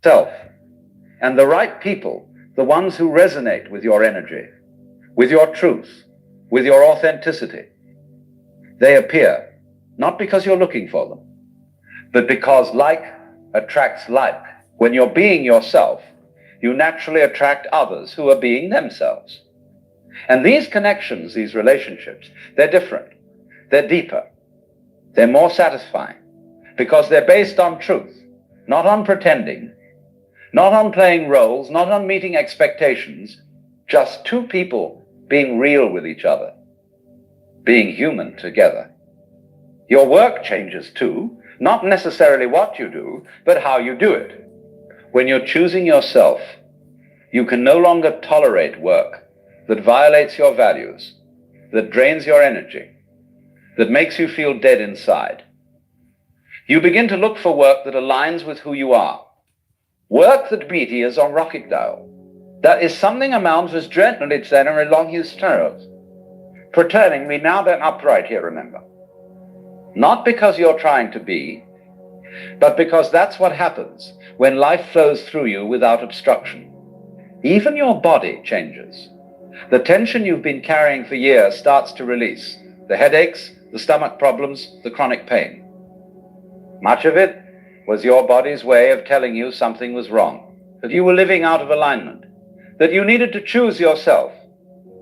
self. And the right people, the ones who resonate with your energy, with your truth, with your authenticity, they appear not because you're looking for them, but because like attracts like. When you're being yourself, you naturally attract others who are being themselves. And these connections, these relationships, they're different, they're deeper, they're more satisfying, because they're based on truth, not on pretending, not on playing roles, not on meeting expectations, just two people being real with each other, being human together. Your work changes too, not necessarily what you do, but how you do it. When you're choosing yourself, you can no longer tolerate work that violates your values, that drains your energy, that makes you feel dead inside. You begin to look for work that aligns with who you are. Work that beaties on Rockigdale. That is something amount as gently than along his stirrups. Pretending we now then upright here, remember. Not because you're trying to be, but because that's what happens when life flows through you without obstruction. Even your body changes. The tension you've been carrying for years starts to release. The headaches, the stomach problems, the chronic pain. Much of it was your body's way of telling you something was wrong, that you were living out of alignment, that you needed to choose yourself.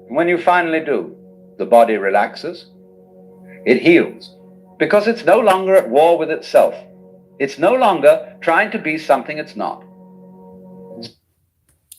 And when you finally do, the body relaxes, it heals, because it's no longer at war with itself. It's no longer trying to be something it's not.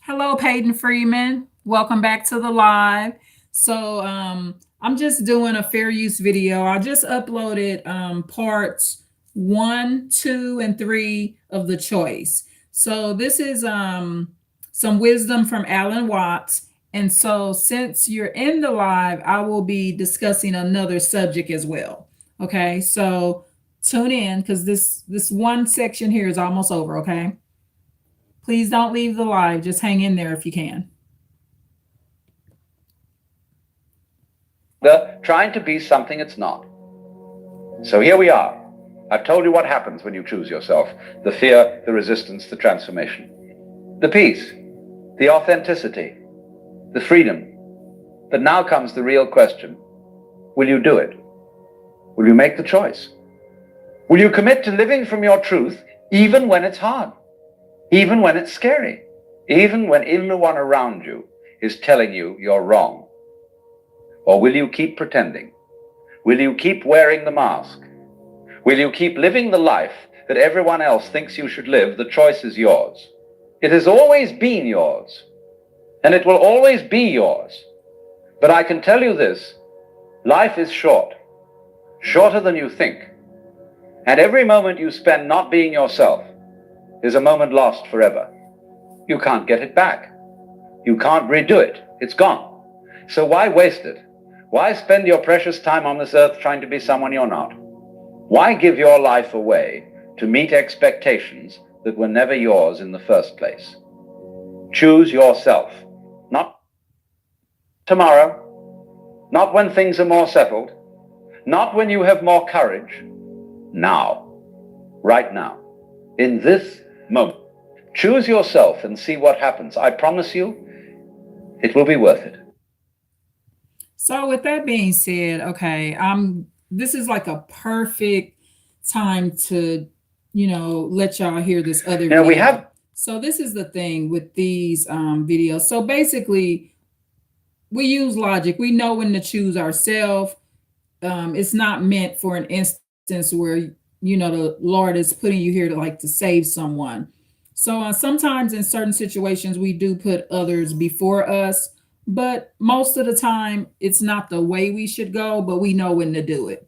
Hello, Peyton Freeman. Welcome back to the live. So I'm just doing a fair use video. I just uploaded parts 1, 2, and 3 of the choice. So this is some wisdom from Alan Watts. And so since you're in the live, I will be discussing another subject as well. Okay, so tune in because this one section here is almost over. Okay, please don't leave the live. Just hang in there if you can. They're trying to be something it's not. So here we are. I've told you what happens when you choose yourself. The fear, the resistance, the transformation. The peace, the authenticity, the freedom. But now comes the real question. Will you do it? Will you make the choice? Will you commit to living from your truth even when it's hard? Even when it's scary? Even when everyone around you is telling you you're wrong? Or will you keep pretending? Will you keep wearing the mask? Will you keep living the life that everyone else thinks you should live? The choice is yours. It has always been yours, and it will always be yours. But I can tell you this, life is short, shorter than you think. And every moment you spend not being yourself is a moment lost forever. You can't get it back. You can't redo it. It's gone. So why waste it? Why spend your precious time on this earth trying to be someone you're not? Why give your life away to meet expectations that were never yours in the first place? Choose yourself. Not tomorrow, not when things are more settled, not when you have more courage. Now, right now, in this moment. Choose yourself and see what happens. I promise you, it will be worth it. So with that being said, okay, this is like a perfect time to, let y'all hear this other video. We have. So this is the thing with these videos. So basically, we use logic. We know when to choose ourselves. It's not meant for an instance where, the Lord is putting you here to save someone. So sometimes in certain situations, we do put others before us. But most of the time, it's not the way we should go, but we know when to do it,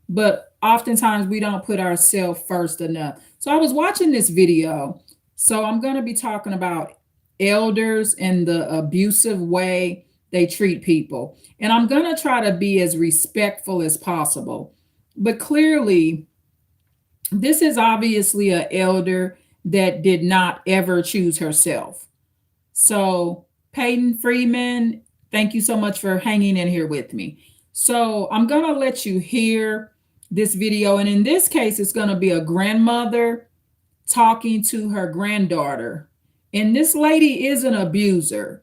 But oftentimes, we don't put ourselves first enough. So I was watching this video. So I'm going to be talking about elders and the abusive way they treat people. And I'm going to try to be as respectful as possible. But clearly, this is obviously an elder that did not ever choose herself. So Peyton Freeman, thank you so much for hanging in here with me. So I'm going to let you hear this video. And in this case, it's going to be a grandmother talking to her granddaughter. And this lady is an abuser.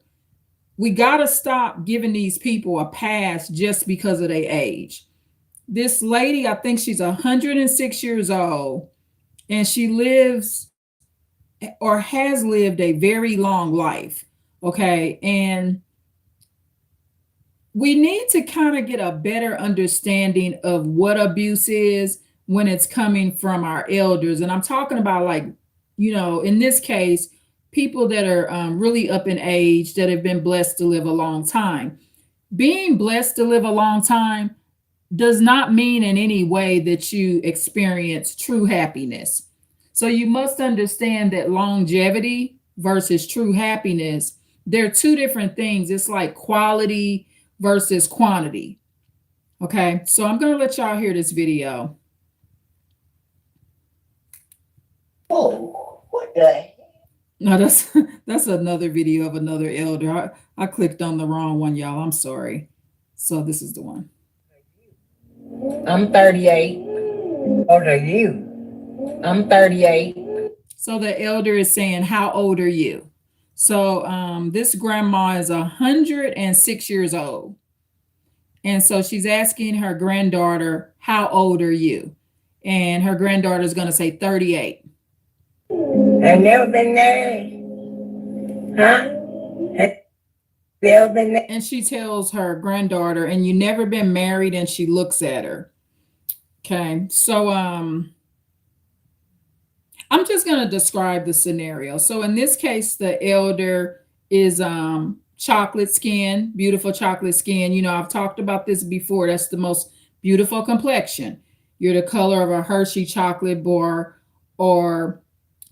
We got to stop giving these people a pass just because of their age. This lady, I think she's 106 years old, and she lives or has lived a very long life. Okay. And we need to kind of get a better understanding of what abuse is when it's coming from our elders. And I'm talking about, like, in this case, people that are really up in age that have been blessed to live a long time. Being blessed to live a long time does not mean in any way that you experience true happiness. So you must understand that longevity versus true happiness, they're two different things. It's like quality versus quantity. Okay, so I'm going to let y'all hear this video. Oh, what the heck? No, that's another video of another elder. I clicked on the wrong one, y'all. I'm sorry. So this is the one. I'm 38. How old are you? I'm 38. So the elder is saying, how old are you? So this grandma is 106 years old. And so she's asking her granddaughter, how old are you? And her granddaughter is going to say 38. I've never been married. Huh? Have you ever been married? And she tells her granddaughter, and you never been married, and she looks at her. Okay. So I'm just going to describe the scenario. So in this case, the elder is chocolate skin, beautiful chocolate skin. I've talked about this before. That's the most beautiful complexion. You're the color of a Hershey chocolate bar or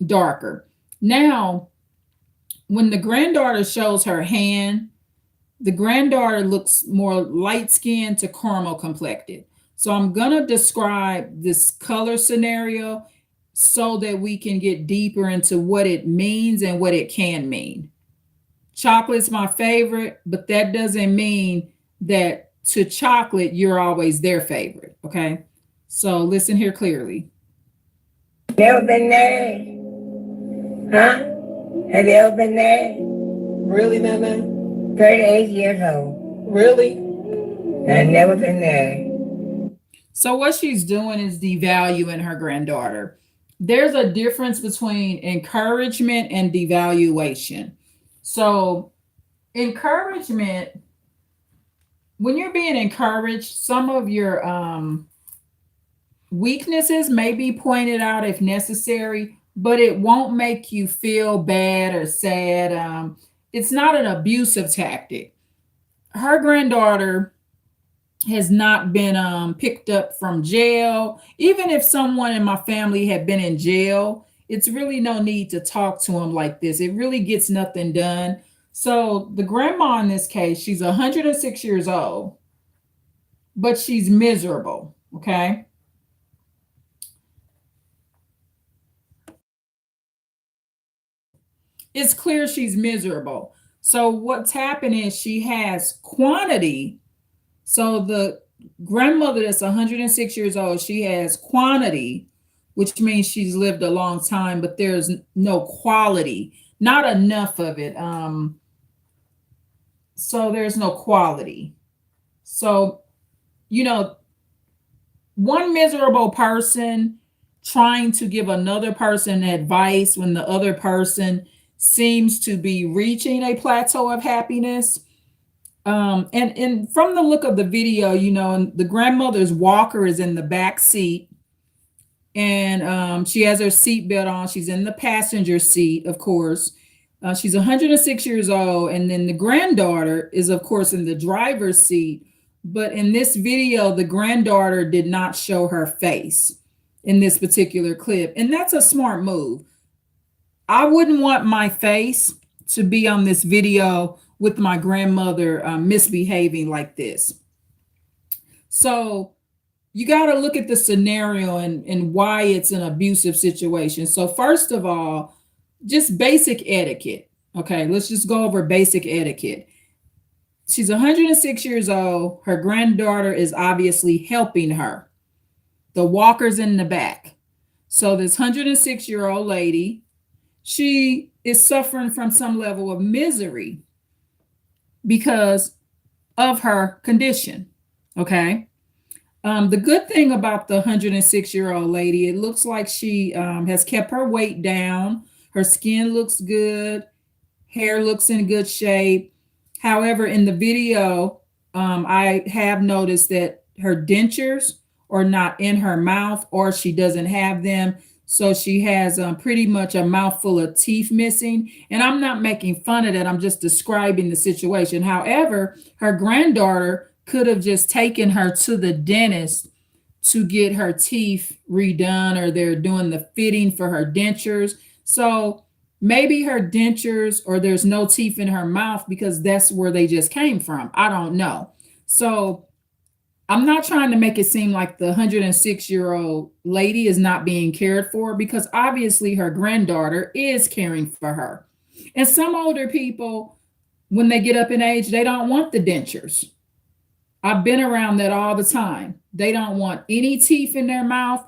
darker. Now, when the granddaughter shows her hand, the granddaughter looks more light skinned to caramel complected. So I'm going to describe this color scenario so that we can get deeper into what it means and what it can mean. Chocolate's my favorite, but that doesn't mean that to chocolate, you're always their favorite. Okay. So listen here clearly. Never been married. Huh? Have you ever been married? Really, Nana? 38 years old. Really? I've never been married. So what she's doing is devaluing her granddaughter. There's a difference between encouragement and devaluation. So encouragement, when you're being encouraged, some of your weaknesses may be pointed out if necessary, but it won't make you feel bad or sad. It's not an abusive tactic. Her granddaughter has not been picked up from jail. Even if someone in my family had been in jail, it's really no need to talk to them like this. It really gets nothing done. So the grandma in this case, she's 106 years old, but she's miserable. Okay. It's clear she's miserable. So what's happened is she has quantity. So the grandmother that's 106 years old, she has quantity, which means she's lived a long time, but there's no quality, not enough of it. So there's no quality. So, one miserable person trying to give another person advice when the other person seems to be reaching a plateau of happiness. And from the look of the video, and the grandmother's walker is in the back seat, and she has her seatbelt on. She's in the passenger seat, of course. She's 106 years old, and then the granddaughter is, of course, in the driver's seat. But in this video, the granddaughter did not show her face in this particular clip, and that's a smart move. I wouldn't want my face to be on this video with my grandmother misbehaving like this. So you got to look at the scenario and why it's an abusive situation. So first of all, just basic etiquette. Okay, let's just go over basic etiquette. She's 106 years old. Her granddaughter is obviously helping her. The walker's in the back. So this 106-year-old lady, she is suffering from some level of misery because of her condition. Okay. The good thing about the 106-year-old lady, it looks like she has kept her weight down. Her skin looks good. Hair looks in good shape. However, in the video, I have noticed that her dentures are not in her mouth, or she doesn't have them. So she has pretty much a mouthful of teeth missing. And I'm not making fun of that. I'm just describing the situation. However, her granddaughter could have just taken her to the dentist to get her teeth redone, or they're doing the fitting for her dentures. So maybe her dentures, or there's no teeth in her mouth because that's where they just came from. I don't know. So I'm not trying to make it seem like the 106-year-old lady is not being cared for, because obviously her granddaughter is caring for her. And some older people, when they get up in age, they don't want the dentures. I've been around that all the time. They don't want any teeth in their mouth.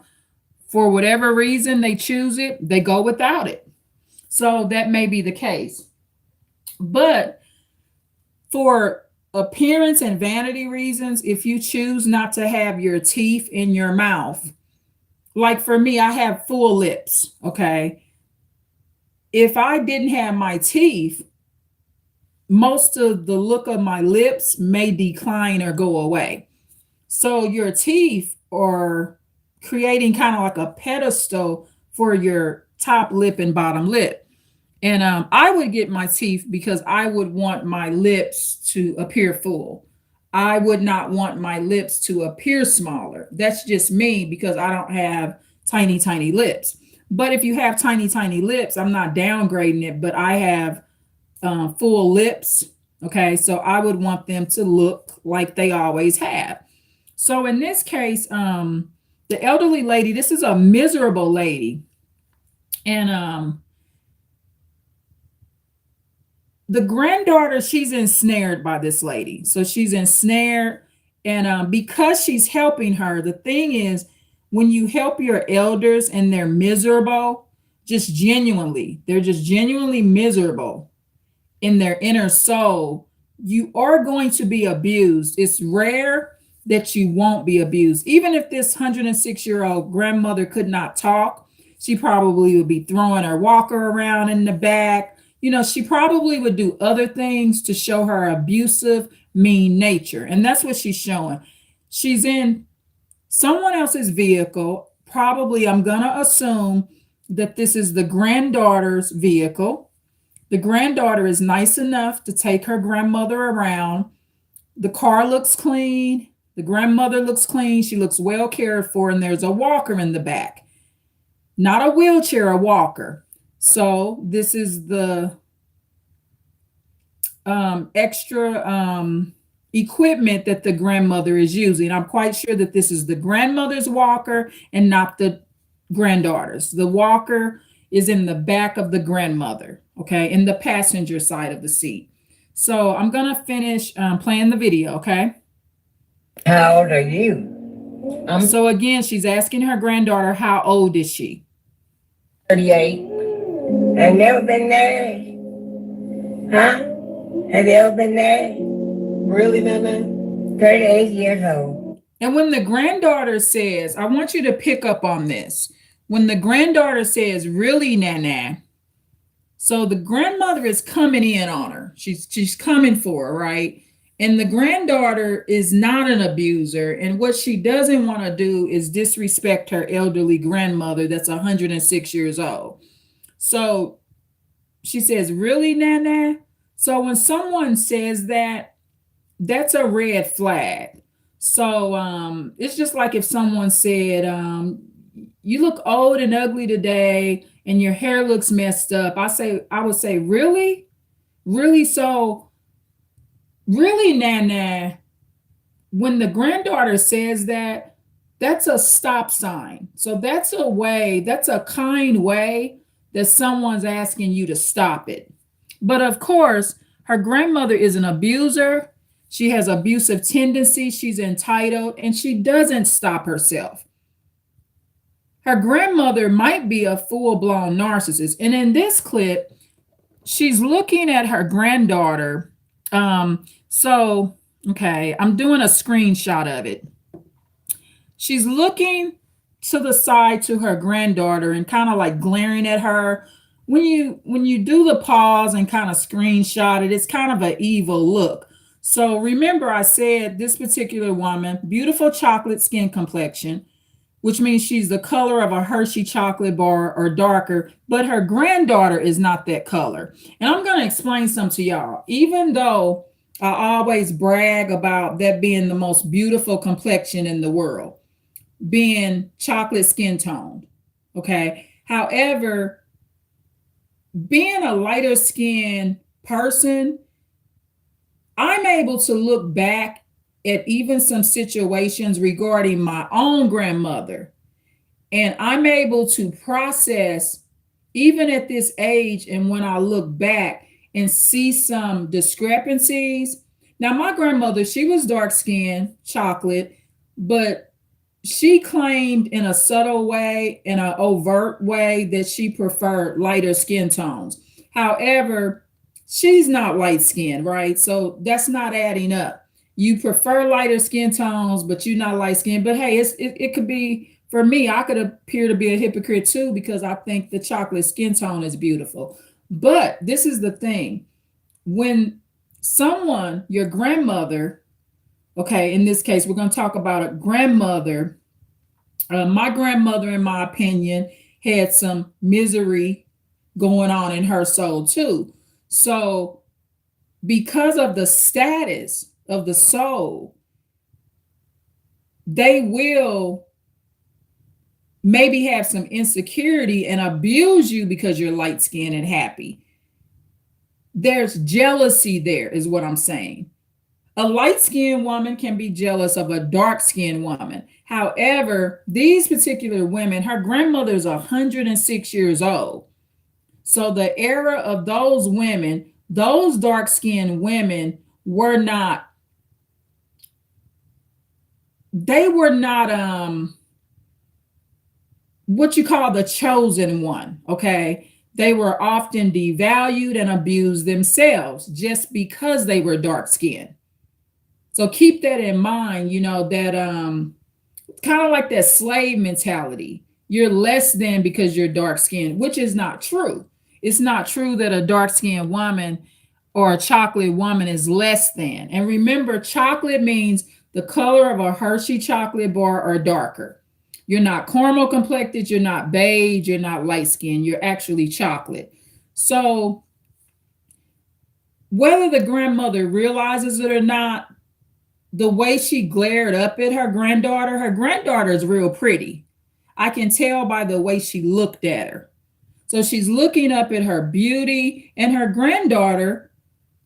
For whatever reason they choose it, they go without it. So that may be the case. But for appearance and vanity reasons, if you choose not to have your teeth in your mouth, like for me, I have full lips, okay? If I didn't have my teeth, most of the look of my lips may decline or go away. So your teeth are creating kind of like a pedestal for your top lip and bottom lip. And I would get my teeth because I would want my lips to appear full. I would not want my lips to appear smaller. That's just me, because I don't have tiny, tiny lips. But if you have tiny, tiny lips, I'm not downgrading it, but I have full lips. Okay, so I would want them to look like they always have. So in this case, the elderly lady, this is a miserable lady. And the granddaughter, she's ensnared by this lady. So she's ensnared. And because she's helping her, the thing is, when you help your elders and they're miserable, they're just genuinely miserable in their inner soul, you are going to be abused. It's rare that you won't be abused. Even if this 106-year-old grandmother could not talk, she probably would be throwing her walker around in the back. She probably would do other things to show her abusive, mean nature. And that's what she's showing. She's in someone else's vehicle. Probably, I'm going to assume that this is the granddaughter's vehicle. The granddaughter is nice enough to take her grandmother around. The car looks clean. The grandmother looks clean. She looks well cared for, and there's a walker in the back. Not a wheelchair, a walker. So this is the extra equipment that the grandmother is using. I'm quite sure that this is the grandmother's walker and not the granddaughter's. The walker is in the back of the grandmother, okay, in the passenger side of the seat. So I'm going to finish playing the video, okay? How old are you? I'm So again, she's asking her granddaughter, how old is she? 38. I've never been there. Huh? Have you ever been there? Really, Nana? 38 years old. And when the granddaughter says, I want you to pick up on this. When the granddaughter says, really, Nana? So the grandmother is coming in on her. She's coming for her, right? And the granddaughter is not an abuser. And what she doesn't want to do is disrespect her elderly grandmother that's 106 years old. So she says, really, Nana? So when someone says that, that's a red flag. So it's just like if someone said, you look old and ugly today and your hair looks messed up. I would say, really? Really? So really, Nana, when the granddaughter says that, that's a stop sign. So that's a kind way that someone's asking you to stop it. But of course, her grandmother is an abuser. She has abusive tendencies. She's entitled, and she doesn't stop herself. her grandmother might be a full-blown narcissist. And in this clip, she's looking at her granddaughter. So, okay, I'm doing a screenshot of it. She's looking to the side to her granddaughter and kind of like glaring at her. When you do the pause and kind of screenshot it, it's kind of an evil look. So remember, I said this particular woman, beautiful chocolate skin complexion, which means she's the color of a Hershey chocolate bar or darker, but her granddaughter is not that color. And I'm going to explain something to y'all. Even though I always brag about that being the most beautiful complexion in the world, being chocolate skin toned, okay? However, being a lighter skinned person, I'm able to look back at even some situations regarding my own grandmother. And I'm able to process, even at this age, and when I look back and see some discrepancies. Now, my grandmother, she was dark skinned, chocolate, but she claimed in a subtle way, in an overt way, that she preferred lighter skin tones. However, she's not light skinned, right? So that's not adding up. You prefer lighter skin tones, but you're not light skinned. But hey, it could be, for me, I could appear to be a hypocrite too, because I think the chocolate skin tone is beautiful. But this is the thing. When someone, your grandmother, okay, in this case, we're going to talk about a grandmother. My grandmother, in my opinion, had some misery going on in her soul too. So because of the status of the soul, they will maybe have some insecurity and abuse you because you're light skinned and happy. There's jealousy there, is what I'm saying. A light-skinned woman can be jealous of a dark-skinned woman. However, these particular women, her grandmother's 106 years old. So the era of those women, those dark-skinned women were not what you call the chosen one, okay? They were often devalued and abused themselves just because they were dark-skinned. So keep that in mind, that kind of like that slave mentality. You're less than because you're dark-skinned, which is not true. It's not true that a dark-skinned woman or a chocolate woman is less than. And remember, chocolate means the color of a Hershey chocolate bar or darker. You're not caramel complected, you're not beige, you're not light-skinned, you're actually chocolate. So whether the grandmother realizes it or not, the way she glared up at her granddaughter is real pretty. I can tell by the way she looked at her. So she's looking up at her beauty, and her granddaughter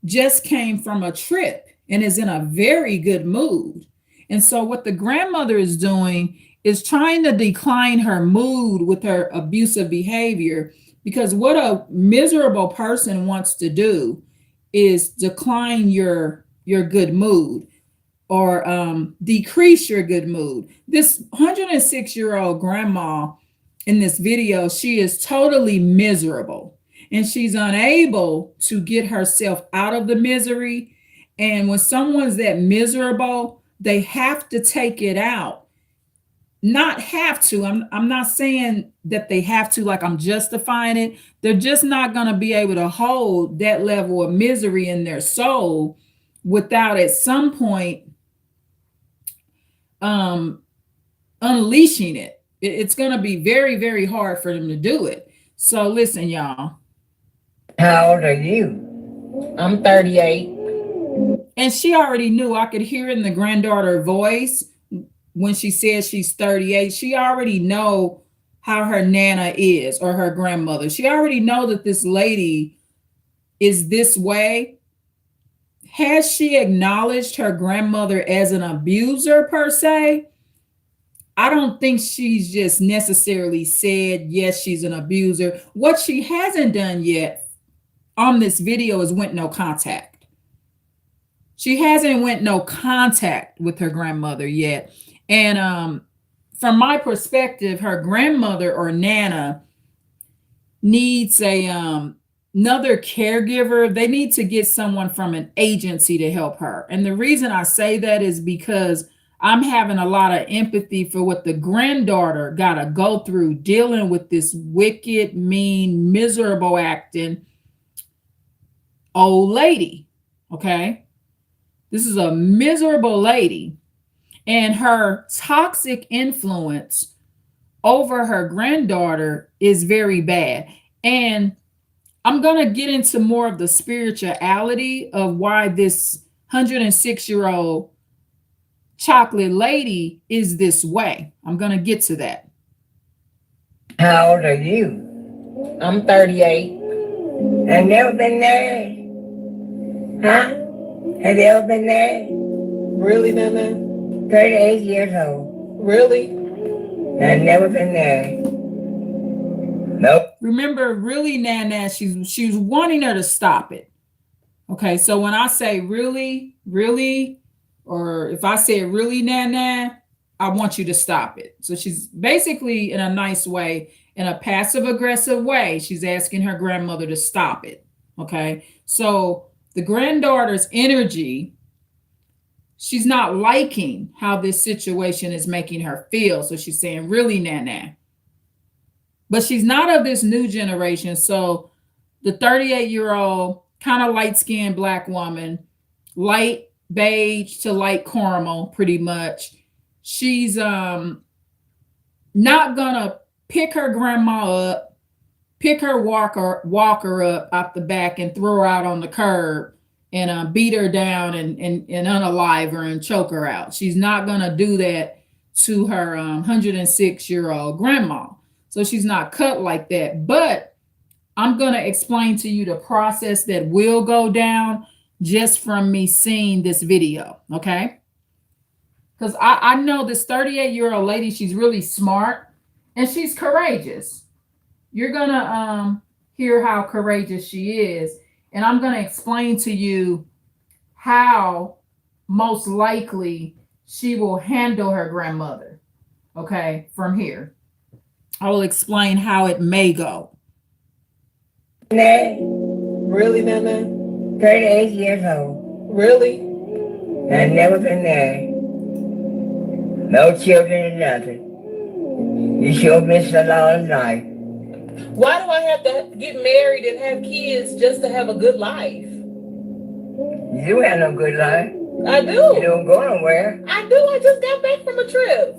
just came from a trip and is in a very good mood. And so what the grandmother is doing is trying to decline her mood with her abusive behavior, because what a miserable person wants to do is decline your good mood, or decrease your good mood. This 106-year-old grandma in this video, she is totally miserable, and she's unable to get herself out of the misery. And when someone's that miserable, they have to take it out. Not have to. I'm not saying that they have to, like I'm justifying it. They're just not going to be able to hold that level of misery in their soul without at some point unleashing it. It's going to be very, very hard for them to do it. So listen, y'all. How old are you? I'm 38. And she already knew. I could hear in the granddaughter voice when she says she's 38. She already know how her nana is, or her grandmother. She already know that this lady is this way. Has she acknowledged her grandmother as an abuser per se? I don't think she's just necessarily said, yes, she's an abuser. What she hasn't done yet on this video is went no contact. She hasn't went no contact with her grandmother yet. And from my perspective, her grandmother or Nana needs a another caregiver. They need to get someone from an agency to help her. And the reason I say that is because I'm having a lot of empathy for what the granddaughter got to go through dealing with this wicked, mean, miserable acting old lady. Okay. This is a miserable lady, and her toxic influence over her granddaughter is very bad. And I'm going to get into more of the spirituality of why this 106-year-old chocolate lady is this way. I'm going to get to that. How old are you? I'm 38. I've never been married. Huh? Have you ever been married? Really, Nana? 38 years old. Really? I've never been married. Nope. Remember, really, Nana, she was wanting her to stop it. Okay, so when I say really, really, or if I say really, Nana, I want you to stop it. So she's basically, in a nice way, in a passive aggressive way, she's asking her grandmother to stop it. Okay, so the granddaughter's energy, she's not liking how this situation is making her feel. So she's saying, really, Nana. But she's not of this new generation. So the 38-year-old, kind of light-skinned Black woman, light beige to light caramel, pretty much. She's not gonna pick her grandma up, pick her walker up out the back and throw her out on the curb and beat her down and unalive her and choke her out. She's not gonna do that to her 106-year-old grandma. So she's not cut like that. But I'm going to explain to you the process that will go down just from me seeing this video, okay? Because I know this 38-year-old lady, she's really smart and she's courageous. You're going to hear how courageous she is. And I'm going to explain to you how most likely she will handle her grandmother, okay, from here. I will explain how it may go. Married. Really, Nana? 38 years old. Really? I've never been married. No children or nothing. You sure missed a long life. Why do I have to get married and have kids just to have a good life? You do have no good life. I You do. don't go nowhere. I do. I just got back from a trip.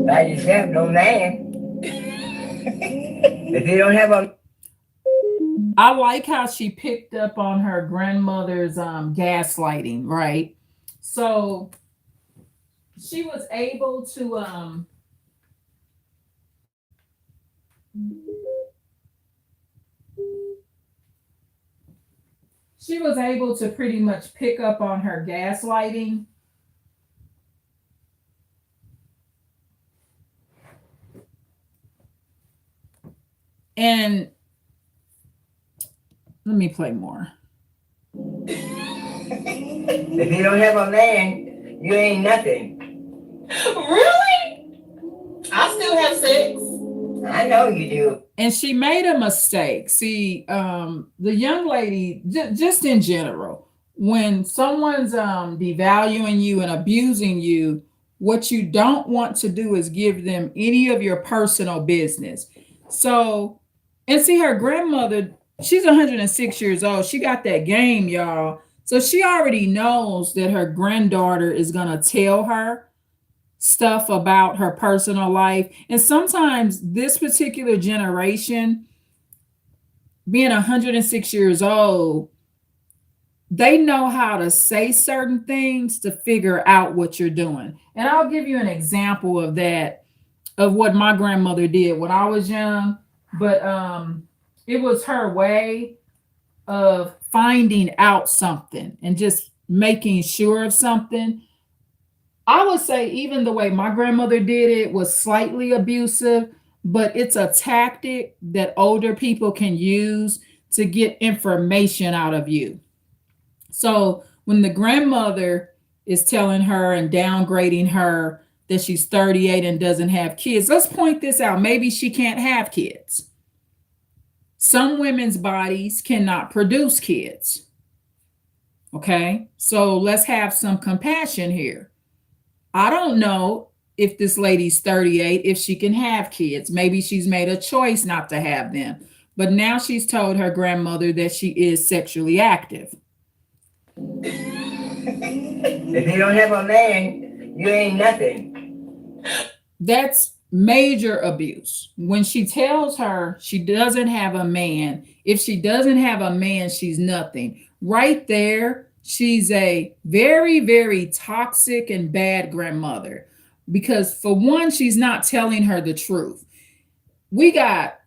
By yourself, no man. If you don't have a I like how she picked up on her grandmother's gaslighting, right? So she was able to pretty much pick up on her gaslighting. And let me play more. if you don't have a man, you ain't nothing. Really? I still have sex. I know you do. And she made a mistake. See, the young lady, just in general, when someone's devaluing you and abusing you, what you don't want to do is give them any of your personal business. So, and see, her grandmother, she's 106 years old. She got that game, y'all. So she already knows that her granddaughter is going to tell her stuff about her personal life. And sometimes this particular generation, being 106 years old, they know how to say certain things to figure out what you're doing. And I'll give you an example of that, of what my grandmother did when I was young. But it was her way of finding out something and just making sure of something. I would say even the way my grandmother did it was slightly abusive, but it's a tactic that older people can use to get information out of you. So when the grandmother is telling her and downgrading her that she's 38 and doesn't have kids. Let's point this out. Maybe she can't have kids. Some women's bodies cannot produce kids. Okay, so let's have some compassion here. I don't know if this lady's 38, if she can have kids. Maybe she's made a choice not to have them. But now she's told her grandmother that she is sexually active. If you don't have a man, you ain't nothing. That's major abuse. When she tells her she doesn't have a man, if she doesn't have a man, she's nothing. Right there, she's a very, very toxic and bad grandmother. Because for one, she's not telling her the truth. We got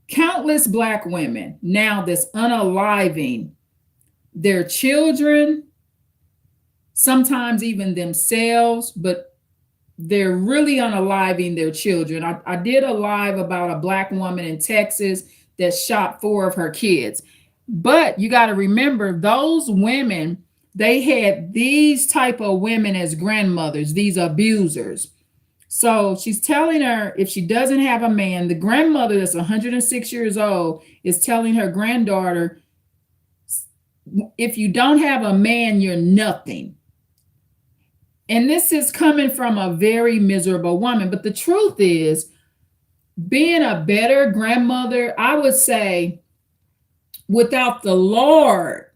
countless Black women now that's unaliving their children, sometimes even themselves, but they're really unaliving their children. I did a live about a Black woman in Texas that shot 4 of her kids. But you got to remember, those women, they had these type of women as grandmothers, these abusers. So she's telling her if she doesn't have a man, the grandmother that's 106 years old is telling her granddaughter, if you don't have a man, you're nothing. And this is coming from a very miserable woman. But the truth is, being a better grandmother, I would say, without the Lord,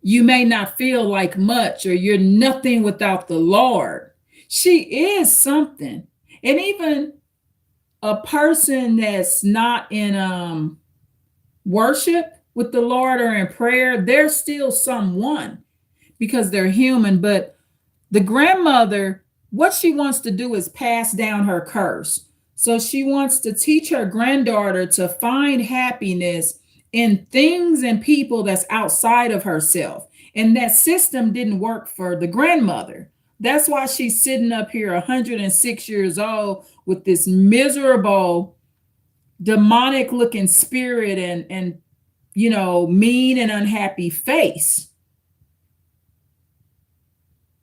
you may not feel like much, or you're nothing without the Lord. She is something. And even a person that's not in worship with the Lord or in prayer, they're still someone because they're human. But the grandmother, what she wants to do is pass down her curse. So she wants to teach her granddaughter to find happiness in things and people that's outside of herself. And that system didn't work for the grandmother. That's why she's sitting up here 106 years old with this miserable, demonic looking spirit and you know, mean and unhappy face.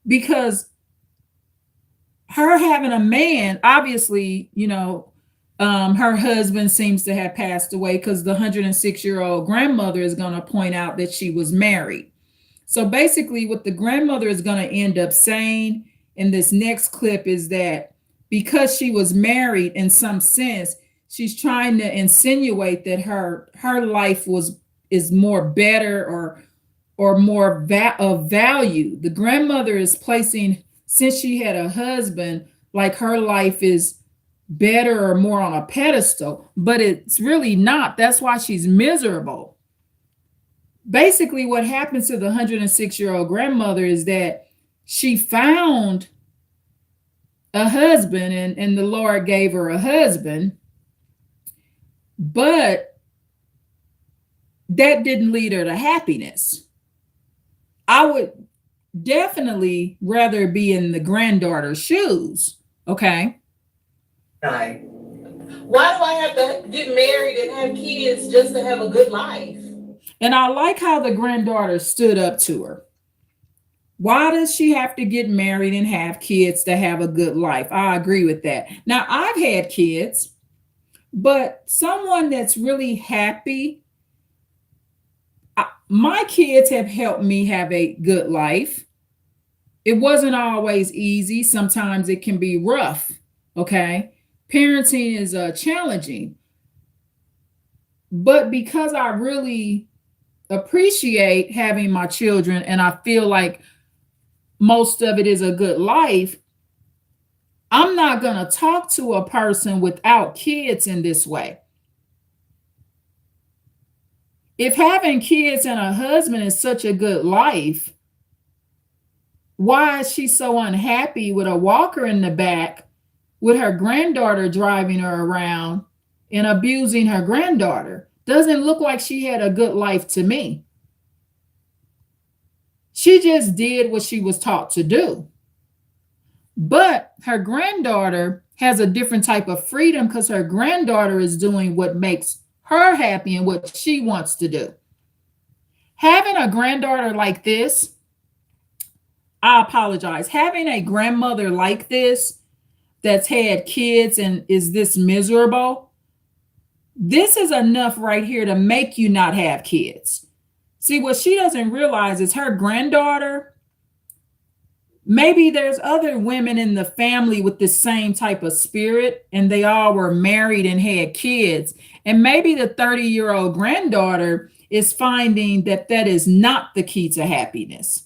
Because her having a man, obviously, you know, her husband seems to have passed away, because the 106-year-old grandmother is going to point out that she was married. So basically what the grandmother is going to end up saying in this next clip is that because she was married, in some sense, she's trying to insinuate that her life is more better or more of value. The grandmother is placing, since she had a husband, like her life is better or more on a pedestal, but it's really not. That's why she's miserable. Basically, what happens to the 106-year-old grandmother is that she found a husband, and the Lord gave her a husband, but that didn't lead her to happiness. I would definitely rather be in the granddaughter's shoes, okay? Right. Why do I have to get married and have kids just to have a good life? And I like how the granddaughter stood up to her. Why does she have to get married and have kids to have a good life? I agree with that. Now, I've had kids, but someone that's really happy, my kids have helped me have a good life. It wasn't always easy. Sometimes it can be rough, okay? Parenting is challenging. But because I really appreciate having my children, and I feel like most of it is a good life, I'm not going to talk to a person without kids in this way. If having kids and a husband is such a good life, why is she so unhappy with a walker in the back, with her granddaughter driving her around and abusing her granddaughter? Doesn't look like she had a good life to me. She just did what she was taught to do. But her granddaughter has a different type of freedom, because her granddaughter is doing what makes her happy and what she wants to do. Having a granddaughter like this, I apologize. Having a grandmother like this that's had kids and is this miserable, this is enough right here to make you not have kids. See, what she doesn't realize is her granddaughter, maybe there's other women in the family with the same type of spirit, and they all were married and had kids. And maybe the 30-year-old granddaughter is finding that that is not the key to happiness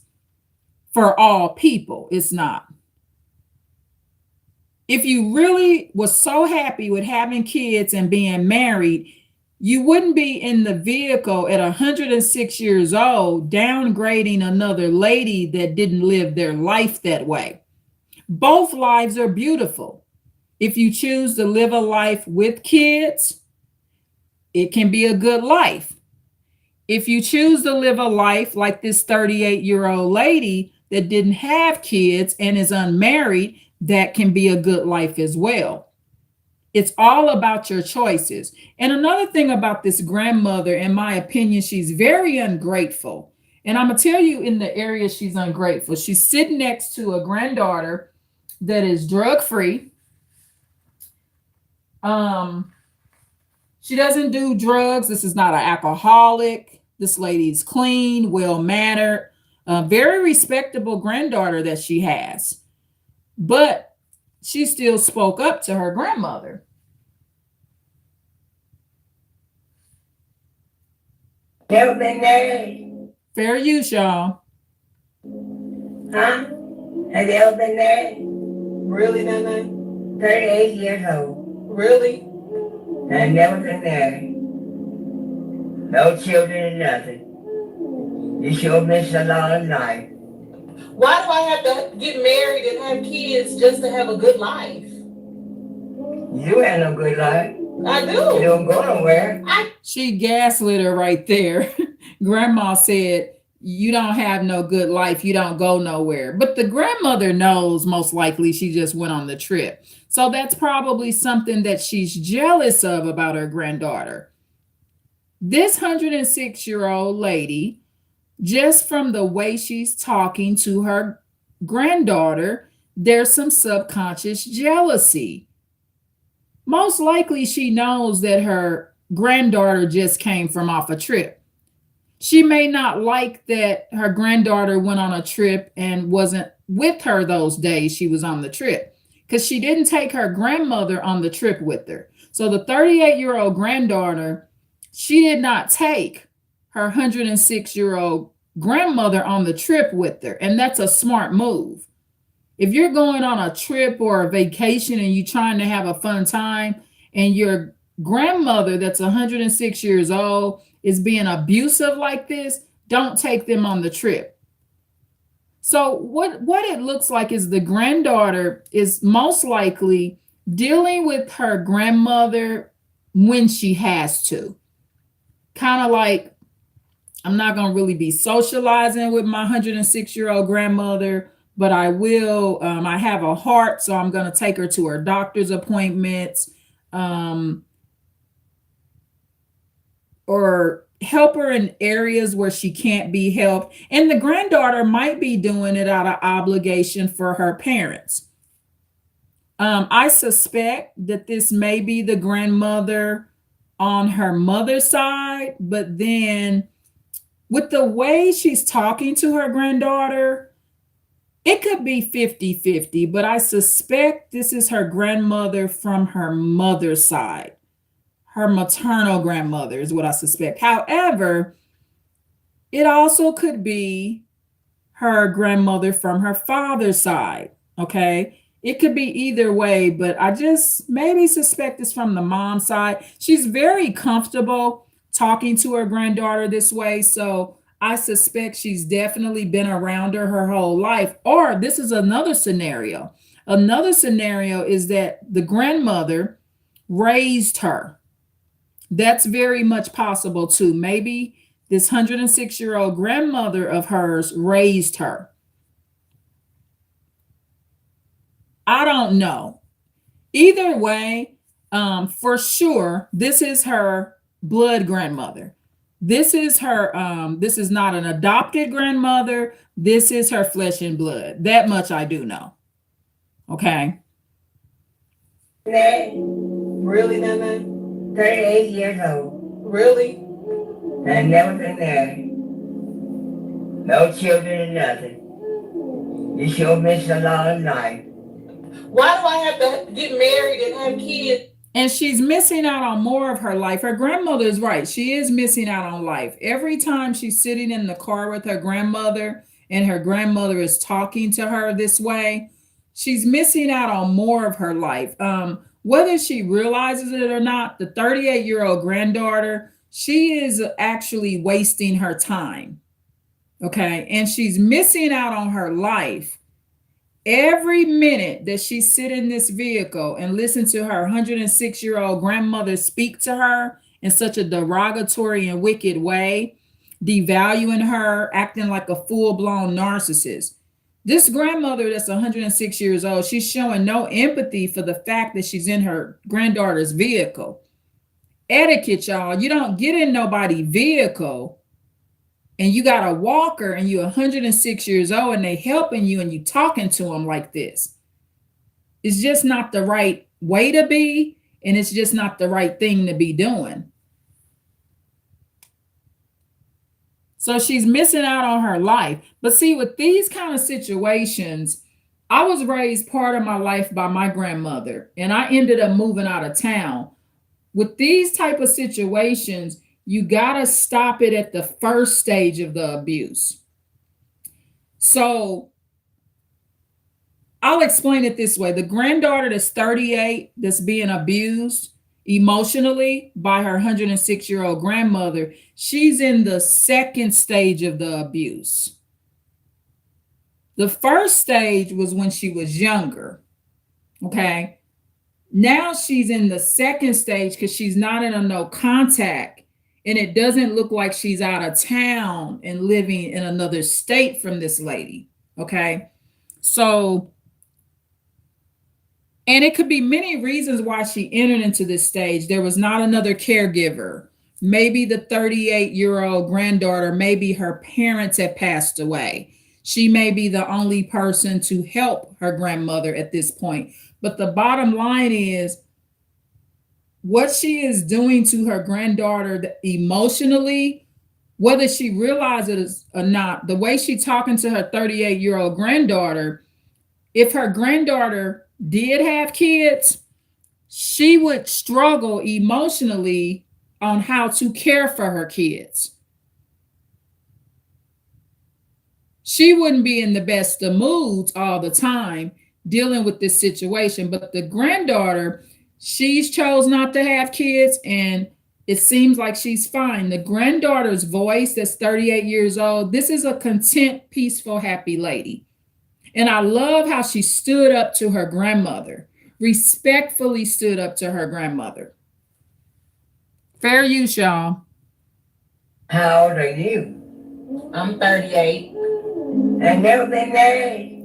for all people. It's not. If you really was so happy with having kids and being married, you wouldn't be in the vehicle at 106 years old downgrading another lady that didn't live their life that way. Both lives are beautiful. If you choose to live a life with kids, it can be a good life. If you choose to live a life like this 38-year-old lady that didn't have kids and is unmarried, that can be a good life as well. It's all about your choices. And another thing about this grandmother, in my opinion, she's very ungrateful. And I'm going to tell you in the area she's ungrateful. She's sitting next to a granddaughter that is drug-free. She doesn't do drugs. This is not an alcoholic. This lady's clean, well-mannered, a very respectable granddaughter that she has. But she still spoke up to her grandmother. Never been married? Fair use, y'all. Huh? Have you ever been married? Really, Nana? 38 years old. Really? I've never been married. No children and nothing. You sure missed a lot of life. Why do I have to get married and have kids just to have a good life? You had no good life. I You do. don't go nowhere. She gaslit her right there. Grandma said, you don't have no good life. You don't go nowhere. But the grandmother knows most likely she just went on the trip. So that's probably something that she's jealous of about her granddaughter. This 106-year-old lady, just from the way she's talking to her granddaughter, there's some subconscious jealousy. Most likely she knows that her granddaughter just came from off a trip. She may not like that her granddaughter went on a trip and wasn't with her those days she was on the trip, because she didn't take her grandmother on the trip with her. So the 38-year-old granddaughter, she did not take her 106-year-old grandmother on the trip with her. And that's a smart move. If you're going on a trip or a vacation and you're trying to have a fun time and your grandmother that's 106 years old is being abusive like this, don't take them on the trip. So what it looks like is the granddaughter is most likely dealing with her grandmother when she has to. Kind of like, I'm not going to really be socializing with my 106-year-old grandmother, but I will. I have a heart, so I'm going to take her to her doctor's appointments, or help her in areas where she can't be helped. And the granddaughter might be doing it out of obligation for her parents. I suspect that this may be the grandmother on her mother's side, but then with the way she's talking to her granddaughter, it could be 50-50, but I suspect this is her grandmother from her mother's side. Her maternal grandmother is what I suspect. However, it also could be her grandmother from her father's side, okay? It could be either way, but I just maybe suspect it's from the mom's side. She's very comfortable talking to her granddaughter this way, so I suspect she's definitely been around her whole life. Or this is another scenario. Another scenario is that the grandmother raised her. That's very much possible too. Maybe this 106-year-old grandmother of hers raised her. I don't know. Either way, for sure, this is her blood grandmother. This is her, this is not an adopted grandmother. This is her flesh and blood. That much I do know. Okay. Name, Really, Nana? 38 years old. Really? And never been married. No children or nothing. You sure missed a lot of life. Why do I have to get married and have kids? And she's missing out on more of her life. Her grandmother is right. She is missing out on life. Every time she's sitting in the car with her grandmother and her grandmother is talking to her this way, she's missing out on more of her life. Whether she realizes it or not, the 38-year-old granddaughter, she is actually wasting her time. Okay. And she's missing out on her life. Every minute that she sit in this vehicle and listen to her 106-year-old grandmother speak to her in such a derogatory and wicked way, devaluing her, acting like a full-blown narcissist. This grandmother that's 106 years old, she's showing no empathy for the fact that she's in her granddaughter's vehicle. Etiquette, y'all. You don't get in nobody's vehicle and you got a walker and you're 106 years old and they helping you and you talking to them like this. It's just not the right way to be, and it's just not the right thing to be doing. So she's missing out on her life. But see, with these kind of situations, I was raised part of my life by my grandmother, and I ended up moving out of town. With these type of situations, you got to stop it at the first stage of the abuse. So I'll explain it this way. The granddaughter that's 38, that's being abused emotionally by her 106-year-old grandmother, she's in the second stage of the abuse. The first stage was when she was younger. Okay. Now she's in the second stage because she's not in a no contact. And it doesn't look like she's out of town and living in another state from this lady. Okay. So, and it could be many reasons why she entered into this stage. There was not another caregiver. Maybe the 38-year-old granddaughter, maybe her parents had passed away. She may be the only person to help her grandmother at this point. But the bottom line is, what she is doing to her granddaughter emotionally, whether she realizes it or not, the way she's talking to her 38-year-old granddaughter, if her granddaughter did have kids, she would struggle emotionally on how to care for her kids. She wouldn't be in the best of moods all the time dealing with this situation, but the granddaughter, she's chose not to have kids, and it seems like she's fine. The granddaughter's voice, that's 38 years old, this is a content, peaceful, happy lady. And I love how she stood up to her grandmother, respectfully stood up to her grandmother. Fair use, y'all. How old are you? I'm 38. And never been married?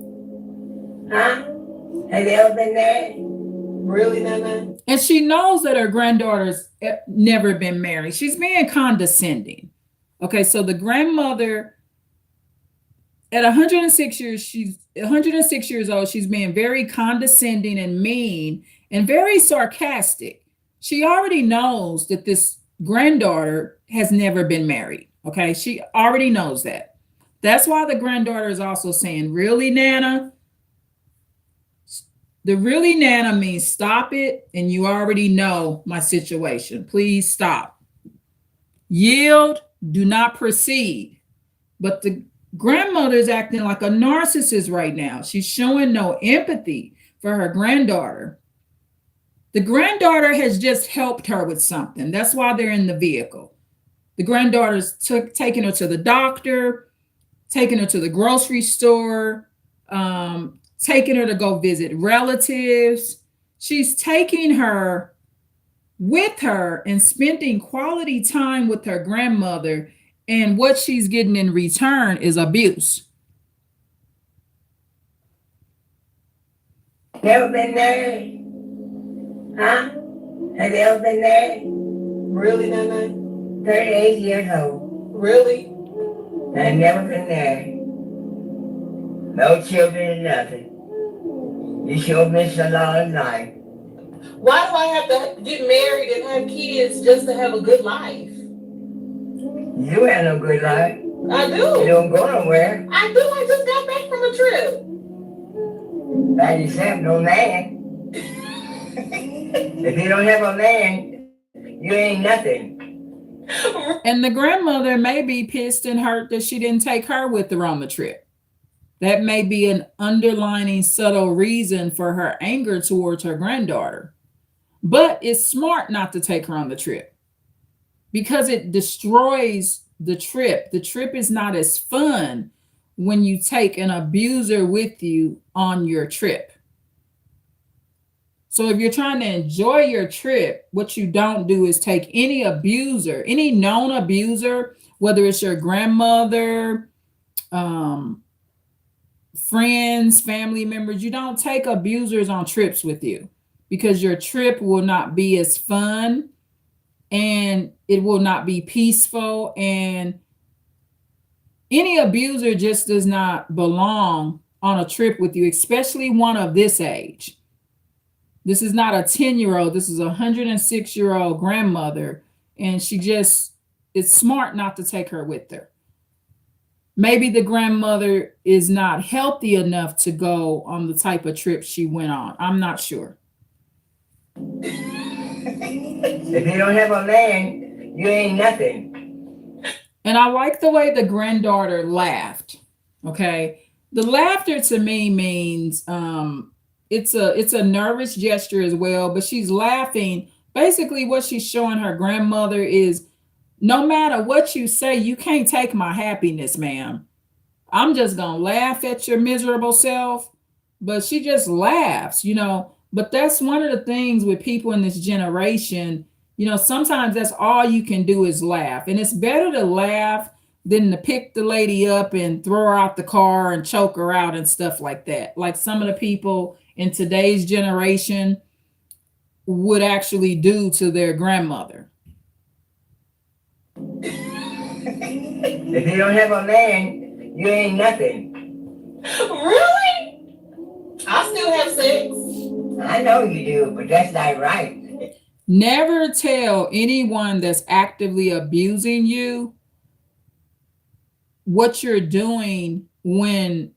Huh? Have you ever been married? Really, Nana? And she knows that her granddaughter's never been married. She's being condescending. Okay, so the grandmother at 106 years, she's 106 years old. She's being very condescending and mean and very sarcastic. She already knows that this granddaughter has never been married. Okay, she already knows that. That's why the granddaughter is also saying, really, Nana? The really, Nana means stop it, and you already know my situation. Please stop. Yield, do not proceed. But the grandmother is acting like a narcissist right now. She's showing no empathy for her granddaughter. The granddaughter has just helped her with something. That's why they're in the vehicle. The granddaughter's taking her to the doctor, taking her to the grocery store, taking her to go visit relatives. She's taking her with her and spending quality time with her grandmother. And what she's getting in return is abuse. Never been married? Huh? Have you ever been married? Really, Nana? 38 years old. Really? I've never been married. No children and nothing. You sure missed a lot of life. Why do I have to get married and have kids just to have a good life? You had no good life. I You do. don't go nowhere. I do. I just got back from a trip. By yourself, no man. If you don't have a man, you ain't nothing. And the grandmother may be pissed and hurt that she didn't take her with her on the trip. That may be an underlining subtle reason for her anger towards her granddaughter. But it's smart not to take her on the trip because it destroys the trip. The trip is not as fun when you take an abuser with you on your trip. So if you're trying to enjoy your trip, what you don't do is take any abuser, any known abuser, whether it's your grandmother, friends, family members, you don't take abusers on trips with you because your trip will not be as fun and it will not be peaceful. And any abuser just does not belong on a trip with you, especially one of this age. This is not a 10-year-old. This is a 106-year-old grandmother. And it's smart not to take her with her. Maybe the grandmother is not healthy enough to go on the type of trip she went on. I'm not sure. If you don't have a man, you ain't nothing. And I like the way the granddaughter laughed. Okay. The laughter to me means it's a nervous gesture as well, but she's laughing. Basically, what she's showing her grandmother is no matter what you say, you can't take my happiness, ma'am. I'm just going to laugh at your miserable self. But she just laughs, But that's one of the things with people in this generation. Sometimes that's all you can do is laugh. And it's better to laugh than to pick the lady up and throw her out the car and choke her out and stuff like that. Like some of the people in today's generation would actually do to their grandmother. If you don't have a man, you ain't nothing. Really? I still have sex. I know you do, but that's not right. Never tell anyone that's actively abusing you what you're doing when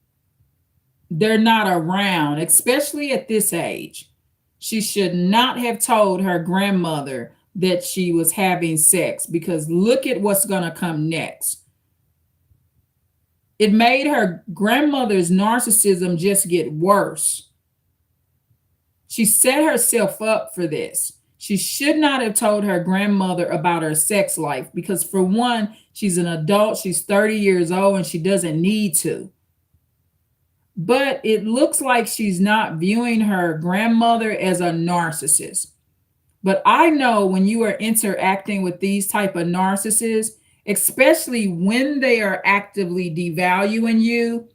they're not around, especially at this age. She should not have told her grandmother that she was having sex because look at what's going to come next. It made her grandmother's narcissism just get worse. She set herself up for this. She should not have told her grandmother about her sex life because, for one, she's an adult, she's 30 years old, and she doesn't need to. But it looks like she's not viewing her grandmother as a narcissist. But I know when you are interacting with these type of narcissists, especially when they are actively devaluing you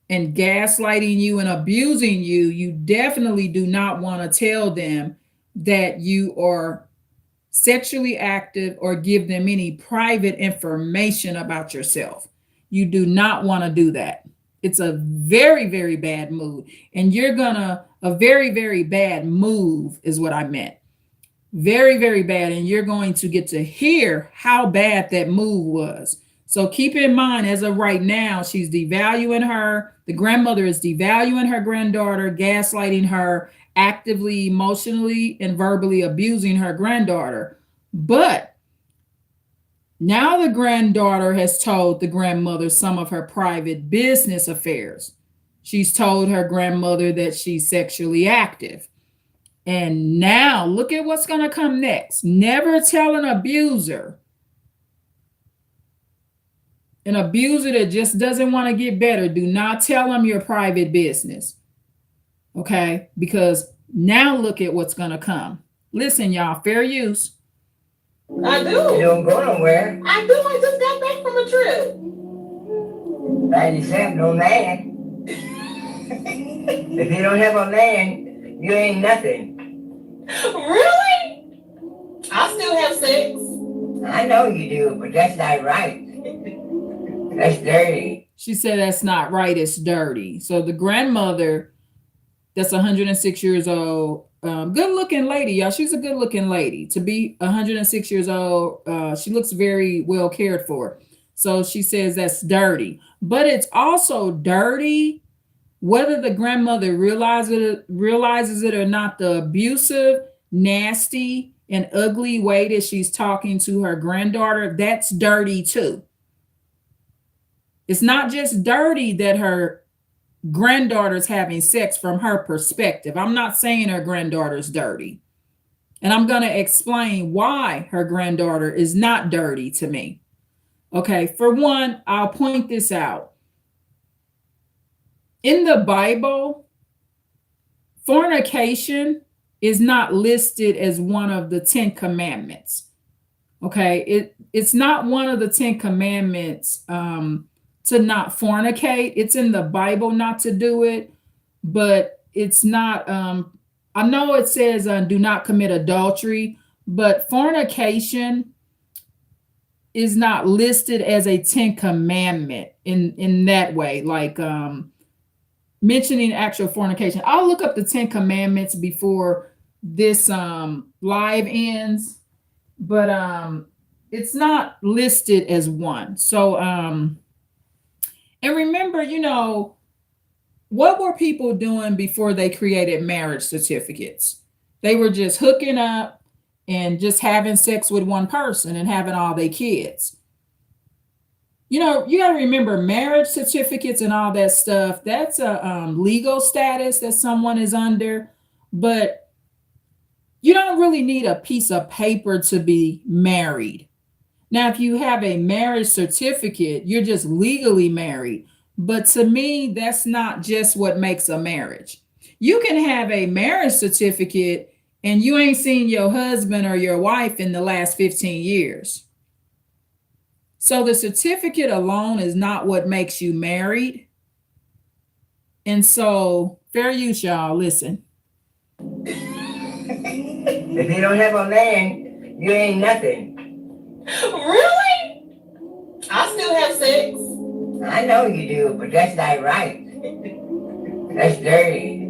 and gaslighting you and abusing you, you definitely do not want to tell them that you are sexually active or give them any private information about yourself. You do not want to do that. It's a very, very bad move. And a very, very bad move is what I meant. Very, very bad. And you're going to get to hear how bad that move was. So keep in mind, as of right now, she's devaluing her. The grandmother is devaluing her granddaughter, gaslighting her, actively, emotionally, and verbally abusing her granddaughter. But now the granddaughter has told the grandmother some of her private business affairs. She's told her grandmother that she's sexually active. And now look at what's going to come next. Never tell an abuser that just doesn't want to get better. Do not tell them your private business. Okay? Because now look at what's going to come. Listen, y'all, fair use. I do. You don't go nowhere. I do. I just got back from a trip. By yourself, no man. If you don't have a man, you ain't nothing. Really? I still have sex. I know you do, but that's not right. That's dirty. She said that's not right. It's dirty. So the grandmother, that's 106 years old, good looking lady, y'all. She's a good looking lady to be 106 years old. She looks very well cared for. So she says that's dirty, but it's also dirty whether the grandmother realizes it or not. The abusive, nasty, and ugly way that she's talking to her granddaughter, that's dirty too. It's not just dirty that her granddaughter's having sex from her perspective. I'm not saying her granddaughter's dirty. And I'm going to explain why her granddaughter is not dirty to me. Okay, for one, I'll point this out. In the Bible, fornication is not listed as one of the 10 commandments. Okay, it's not one of the 10 commandments to not fornicate. It's in the Bible not to do it, but it's not, I know it says do not commit adultery, but fornication is not listed as a 10 commandment in that way, like mentioning actual fornication. I'll look up the 10 commandments before this live ends, but it's not listed as one. So and remember, you know, what were people doing before they created marriage certificates? They were just hooking up and just having sex with one person and having all their kids. You know, you got to remember marriage certificates and all that stuff. That's a legal status that someone is under, but you don't really need a piece of paper to be married. Now, if you have a marriage certificate, you're just legally married. But to me, that's not just what makes a marriage. You can have a marriage certificate and you ain't seen your husband or your wife in the last 15 years. So the certificate alone is not what makes you married. And so, fair use, y'all. Listen. If you don't have a man, you ain't nothing. Really? I still have sex. I know you do, but that's not right. That's dirty.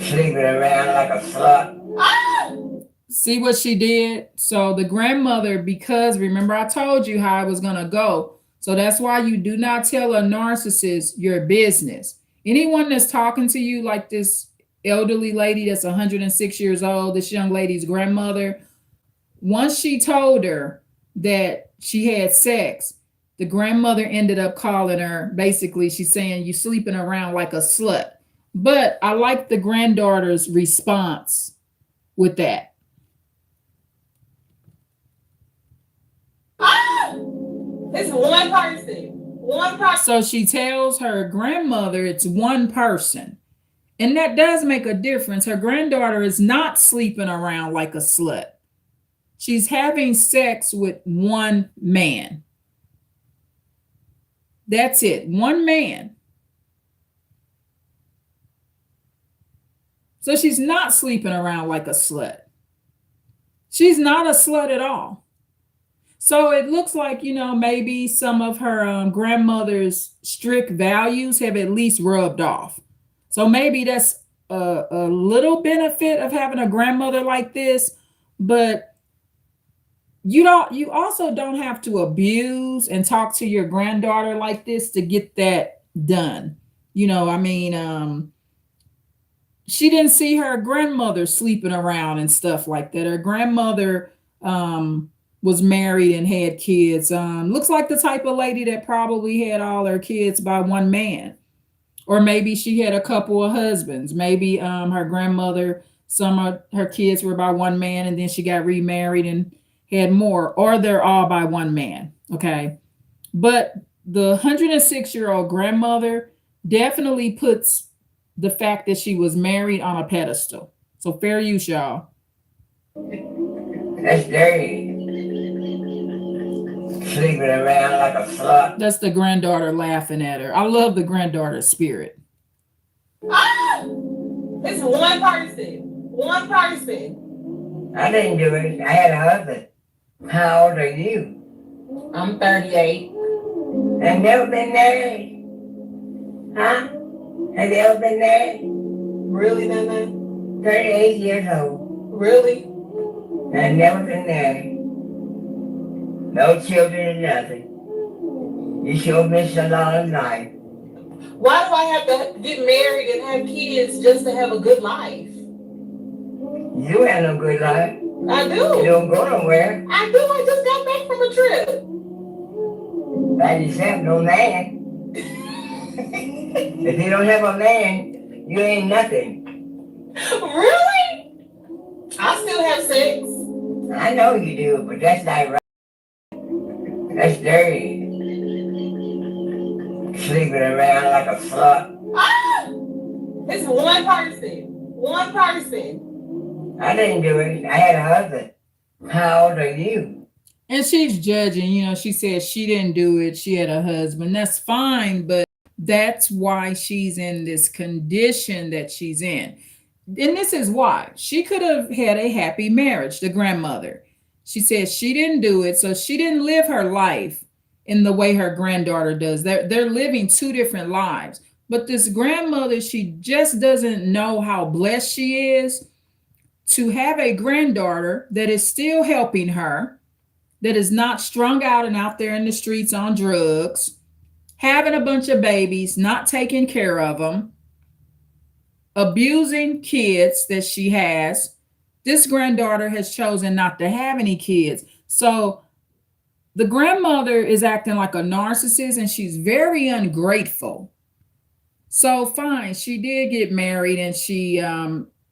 Sleeping around like a slut. Ah! See what she did? So the grandmother, because remember I told you how I was going to go. So that's why you do not tell a narcissist your business. Anyone that's talking to you like this elderly lady that's 106 years old, this young lady's grandmother, once she told her that she had sex, the grandmother ended up calling her. Basically, she's saying, you sleeping around like a slut. But I like the granddaughter's response with that. Ah! It's one person. One person. So she tells her grandmother it's one person. And that does make a difference. Her granddaughter is not sleeping around like a slut. She's having sex with one man. That's it. One man. So she's not sleeping around like a slut. She's not a slut at all. So it looks like, you know, maybe some of her grandmother's strict values have at least rubbed off. So maybe that's a little benefit of having a grandmother like this, but you also don't have to abuse and talk to your granddaughter like this to get that done. You know, I mean, she didn't see her grandmother sleeping around and stuff like that. Her grandmother was married and had kids. Looks like the type of lady that probably had all her kids by one man. Or maybe she had a couple of husbands. Maybe her grandmother, some of her kids were by one man and then she got remarried and had more. Or they're all by one man, okay? But the 106-year-old grandmother definitely puts the fact that she was married on a pedestal. So fair use, y'all. That's dirty. Sleeping around like a slut. That's the granddaughter laughing at her. I love the granddaughter's spirit. Ah! It's one person. One person. I didn't do it. I had a husband. How old are you? I'm 38. And never been married? Huh? Have you ever been married? Really, Nana? 38 years old. Really? And never been married. No children or nothing. You sure missed a lot of life. Why do I have to get married and have kids just to have a good life? You have no good life. I You do. don't go nowhere. I do. I just got back from a trip. By yourself, no man. If you don't have a man, you ain't nothing. Really? I still have sex. I know you do, but that's not right. That's dirty. Sleeping around like a slut. Ah! It's one person. One person. I didn't do it. I had a husband. How old are you? And she's judging, you know, she said she didn't do it. She had a husband. That's fine, but that's why she's in this condition that she's in. And this is why. She could have had a happy marriage, the grandmother. She said she didn't do it, so she didn't live her life in the way her granddaughter does. They're living two different lives. But this grandmother, she just doesn't know how blessed she is to have a granddaughter that is still helping her, that is not strung out and out there in the streets on drugs, having a bunch of babies, not taking care of them, abusing kids that she has. This granddaughter has chosen not to have any kids. So the grandmother is acting like a narcissist and she's very ungrateful. So fine, she did get married and she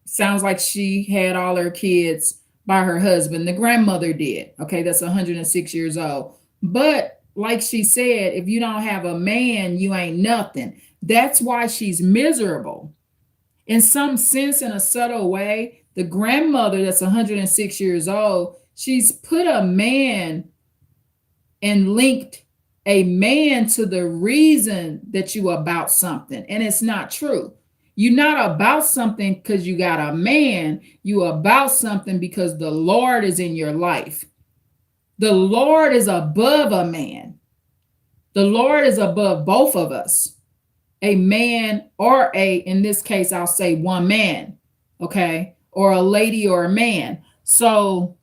sounds like she had all her kids by her husband. The grandmother did. Okay, that's 106 years old. But like she said, if you don't have a man, you ain't nothing. That's why she's miserable. In some sense, in a subtle way, the grandmother that's 106 years old, she's put a man and linked a man to the reason that you about something. And it's not true. You're not about something because you got a man. You about something because the Lord is in your life. The Lord is above a man. The Lord is above both of us. A man or in this case, I'll say one man, okay? Or a lady or a man. So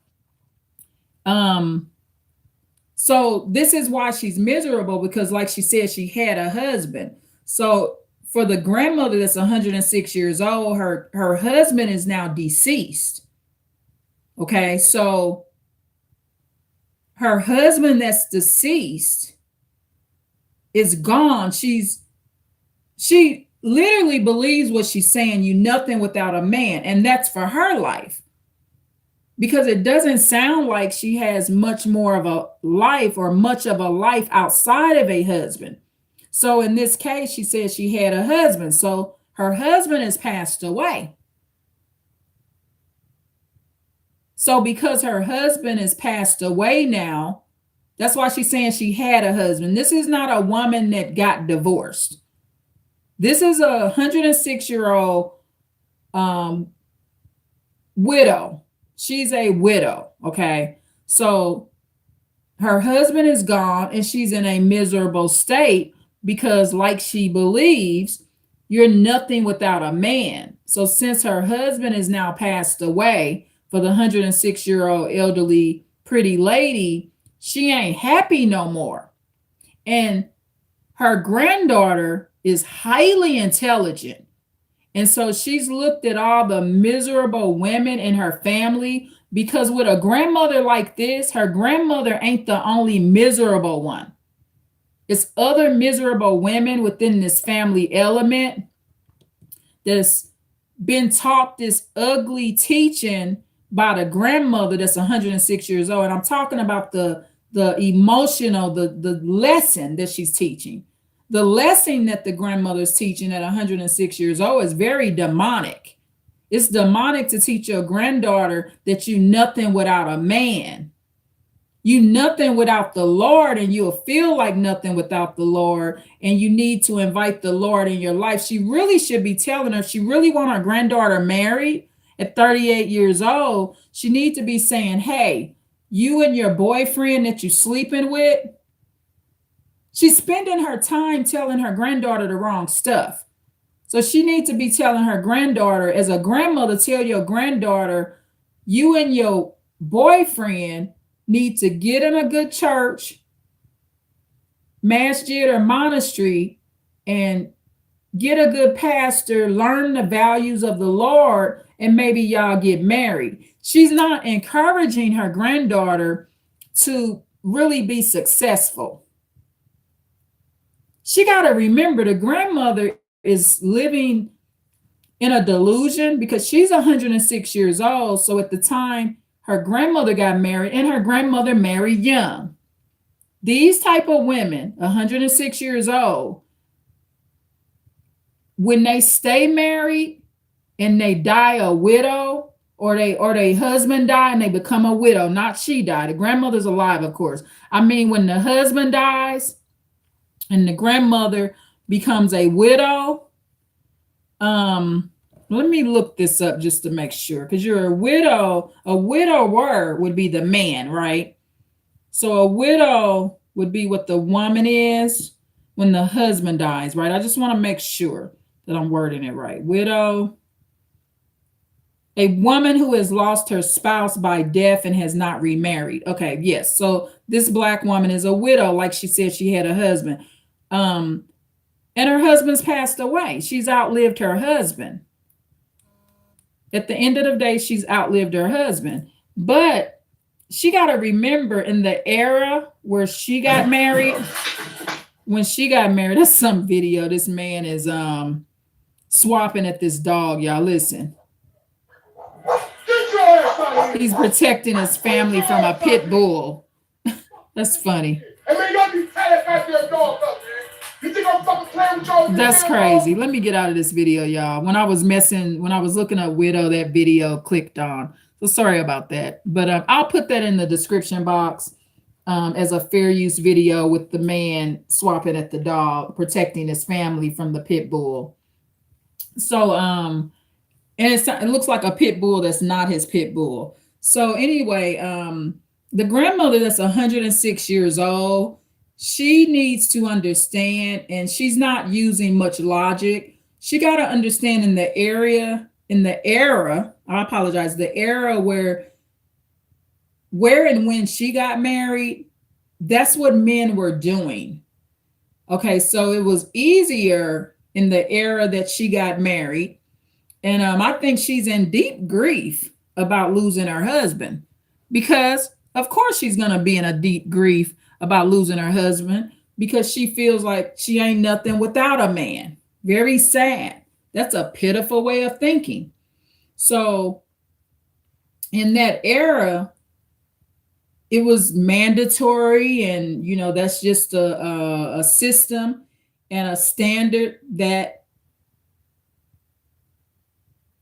this is why she's miserable, because like she said, she had a husband. So for the grandmother that's 106 years old, her husband is now deceased. Okay, so her husband that's deceased is gone. She literally believes what she's saying, you nothing without a man, and that's for her life. Because it doesn't sound like she has much more of a life or much of a life outside of a husband. So in this case, she said she had a husband. So her husband has passed away. So because her husband has passed away now, that's why she's saying she had a husband. This is not a woman that got divorced. This is a 106-year-old widow. She's a widow, okay? So her husband is gone and she's in a miserable state because, like she believes, you're nothing without a man. So since her husband is now passed away, for the 106-year-old elderly pretty lady, she ain't happy no more. And her granddaughter is highly intelligent. And so she's looked at all the miserable women in her family, because with a grandmother like this, her grandmother ain't the only miserable one. It's other miserable women within this family element that's been taught this ugly teaching by the grandmother that's 106 years old. And I'm talking about the emotional, the lesson that she's teaching. The lesson that the grandmother's teaching at 106 years old is very demonic. It's demonic to teach your granddaughter that you nothing without a man. You nothing without the Lord, and you'll feel like nothing without the Lord, and you need to invite the Lord in your life. She really should be telling her, if she really want her granddaughter married at 38 years old, she needs to be saying, hey, you and your boyfriend that you're sleeping with, she's spending her time telling her granddaughter the wrong stuff. So she needs to be telling her granddaughter, as a grandmother, tell your granddaughter, you and your boyfriend need to get in a good church, masjid or monastery, and get a good pastor, learn the values of the Lord, and maybe y'all get married. She's not encouraging her granddaughter to really be successful. She got to remember the grandmother is living in a delusion because she's 106 years old. So at the time her grandmother got married, and her grandmother married young. These type of women, 106 years old, when they stay married and they die a widow, or they husband die and they become a widow, not she died. The grandmother's alive, of course. I mean, when the husband dies and the grandmother becomes a widow, let me look this up just to make sure, because you're a widow. A widower would be the man, right? So a widow would be what the woman is when the husband dies, right? I just want to make sure that I'm wording it right. Widow, a woman who has lost her spouse by death and has not remarried. Okay, yes. So this Black woman is a widow, like she said she had a husband. And her husband's passed away. She's outlived her husband. At the end of the day, she's outlived her husband. But she got to remember, in the era where she got married, when she got married, that's some video. This man is swapping at this dog. Y'all listen. He's protecting his family from a pit bull. That's funny. That's crazy. Let me get out of this video, y'all. When I was looking up widow, that video clicked on. So sorry about that. But I'll put that in the description box as a fair use video with the man swapping at the dog, protecting his family from the pit bull. So, and it looks like a pit bull that's not his pit bull. So anyway, the grandmother that's 106 years old, she needs to understand, and she's not using much logic. She got to understand in the era, I apologize, the era where and when she got married, that's what men were doing. Okay, so it was easier in the era that she got married. And I think she's in deep grief about losing her husband, because of course she's going to be in a deep grief about losing her husband, because she feels like she ain't nothing without a man. Very sad. That's a pitiful way of thinking. So in that era, it was mandatory, and that's just a system and a standard that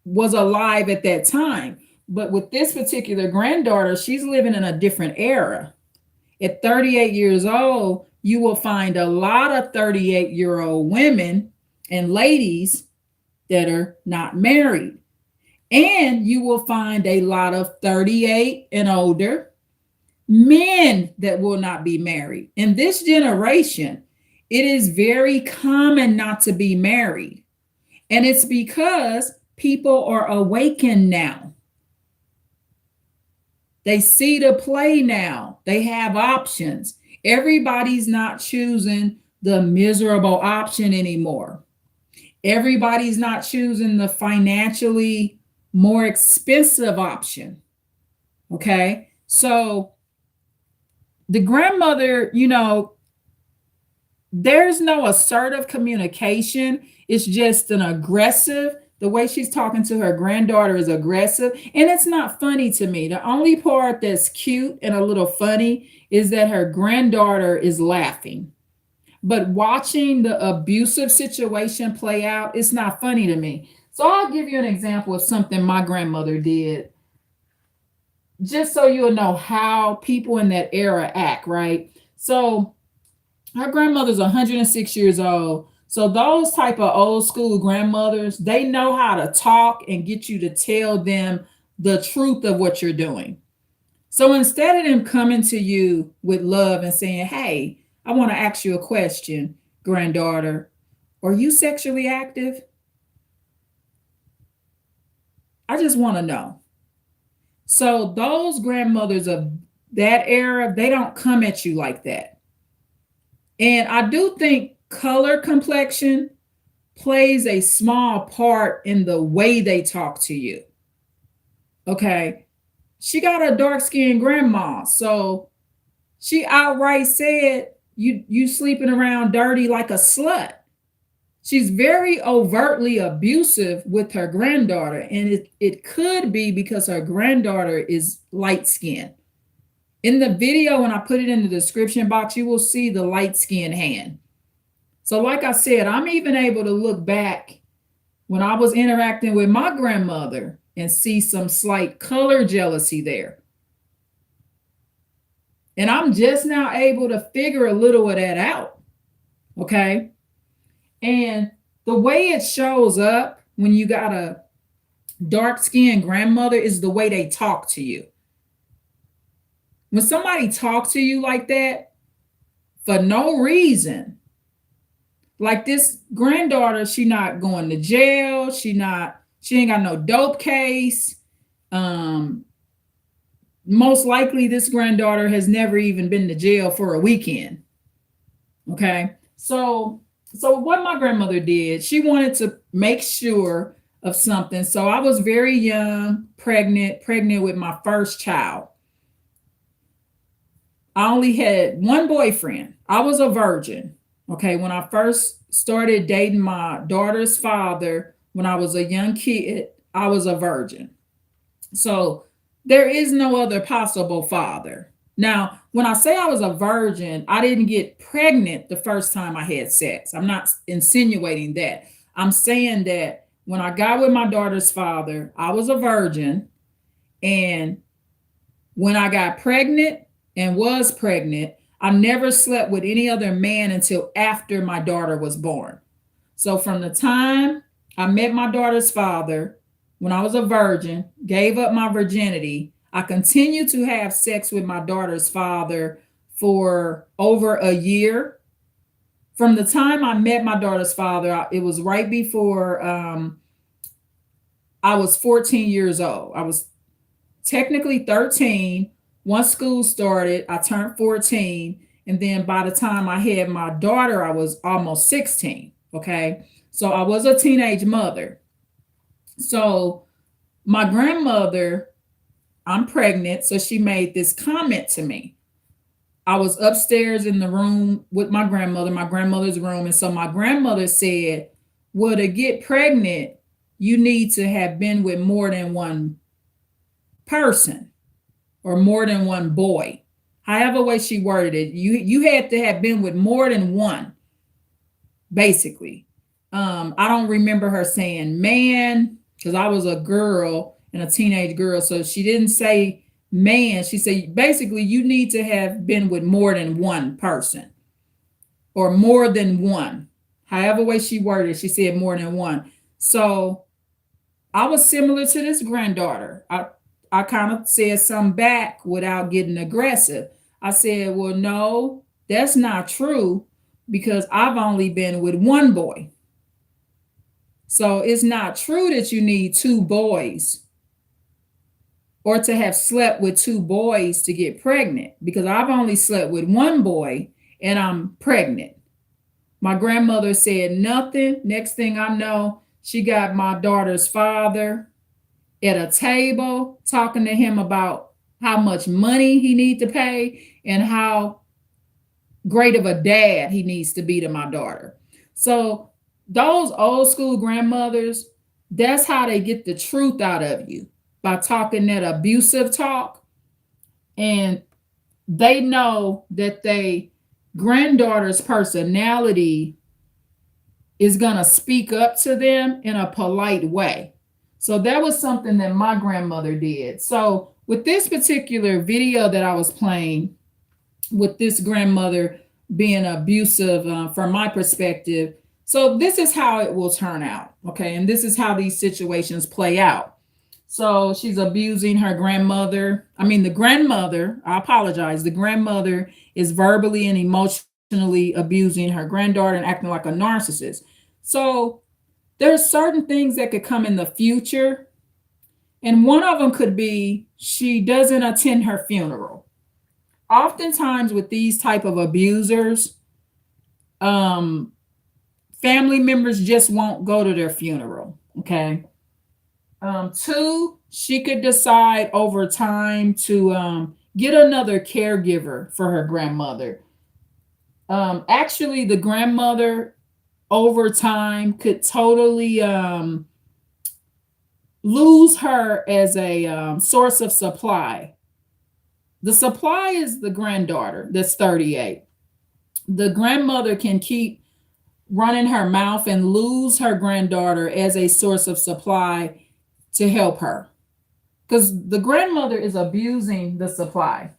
was alive at that time. But with this particular granddaughter, she's living in a different era. At 38 years old, you will find a lot of 38-year-old women and ladies that are not married. And you will find a lot of 38 and older men that will not be married. In this generation, it is very common not to be married. And it's because people are awakened now. They see the play now. They have options. Everybody's not choosing the miserable option anymore. Everybody's not choosing the financially more expensive option. Okay. So the grandmother, there's no assertive communication. It's just an aggressive. The way she's talking to her granddaughter is aggressive, and it's not funny to me. The only part that's cute and a little funny is that her granddaughter is laughing. But watching the abusive situation play out, it's not funny to me. So I'll give you an example of something my grandmother did, just so you'll know how people in that era act, right? So her grandmother's 106 years old. So those type of old school grandmothers, they know how to talk and get you to tell them the truth of what you're doing. So instead of them coming to you with love and saying, hey, I want to ask you a question, granddaughter, are you sexually active? I just want to know. So those grandmothers of that era, they don't come at you like that. And I do think color complexion plays a small part in the way they talk to you. Okay. She got a dark-skinned grandma. So she outright said, you sleeping around dirty like a slut. She's very overtly abusive with her granddaughter. And it could be because her granddaughter is light-skinned. In the video, when I put it in the description box, you will see the light-skinned hand. So like I said, I'm even able to look back when I was interacting with my grandmother and see some slight color jealousy there. And I'm just now able to figure a little of that out. Okay. And the way it shows up when you got a dark-skinned grandmother is the way they talk to you. When somebody talks to you like that, for no reason, like this granddaughter, she not going to jail. She ain't got no dope case. Most likely this granddaughter has never even been to jail for a weekend. Okay. So what my grandmother did, she wanted to make sure of something. So I was very young, pregnant with my first child. I only had one boyfriend. I was a virgin. Okay. When I first started dating my daughter's father, when I was a young kid, I was a virgin. So there is no other possible father. Now, when I say I was a virgin, I didn't get pregnant the first time I had sex. I'm not insinuating that. I'm saying that when I got with my daughter's father, I was a virgin. And when I got pregnant and was pregnant, I never slept with any other man until after my daughter was born. So from the time I met my daughter's father, when I was a virgin, gave up my virginity, I continued to have sex with my daughter's father for over a year. From the time I met my daughter's father, it was right before I was 14 years old. I was technically 13. Once school started, I turned 14. And then by the time I had my daughter, I was almost 16. Okay. So I was a teenage mother. So my grandmother, I'm pregnant. So she made this comment to me. I was upstairs in the room with my grandmother's room. And so my grandmother said, well, to get pregnant, you need to have been with more than one person or more than one boy. However way she worded it, you had to have been with more than one, basically. I don't remember her saying man, because I was a girl and a teenage girl. So she didn't say man. She said, basically, you need to have been with more than one person or more than one. However way she worded it, she said more than one. So I was similar to this granddaughter. I kind of said something back without getting aggressive. I said, well, no, that's not true because I've only been with one boy. So it's not true that you need two boys or to have slept with two boys to get pregnant because I've only slept with one boy and I'm pregnant. My grandmother said nothing. Next thing I know, she got my daughter's father at a table talking to him about how much money he needs to pay and how great of a dad he needs to be to my daughter. So those old school grandmothers, that's how they get the truth out of you, by talking that abusive talk. And they know that they granddaughter's personality is going to speak up to them in a polite way. So that was something that my grandmother did. So with this particular video that I was playing, with this grandmother being abusive from my perspective, so this is how it will turn out. Okay. And this is how these situations play out. So she's abusing her grandmother. I mean, the grandmother, I apologize. The grandmother is verbally and emotionally abusing her granddaughter and acting like a narcissist. So there's certain things that could come in the future. And one of them could be she doesn't attend her funeral. Oftentimes with these type of abusers, family members just won't go to their funeral. Okay. Two, she could decide over time to get another caregiver for her grandmother. Actually, the grandmother over time could totally lose her as a source of supply. The supply is the granddaughter that's 38. The grandmother can keep running her mouth and lose her granddaughter as a source of supply to help her, because the grandmother is abusing the supply.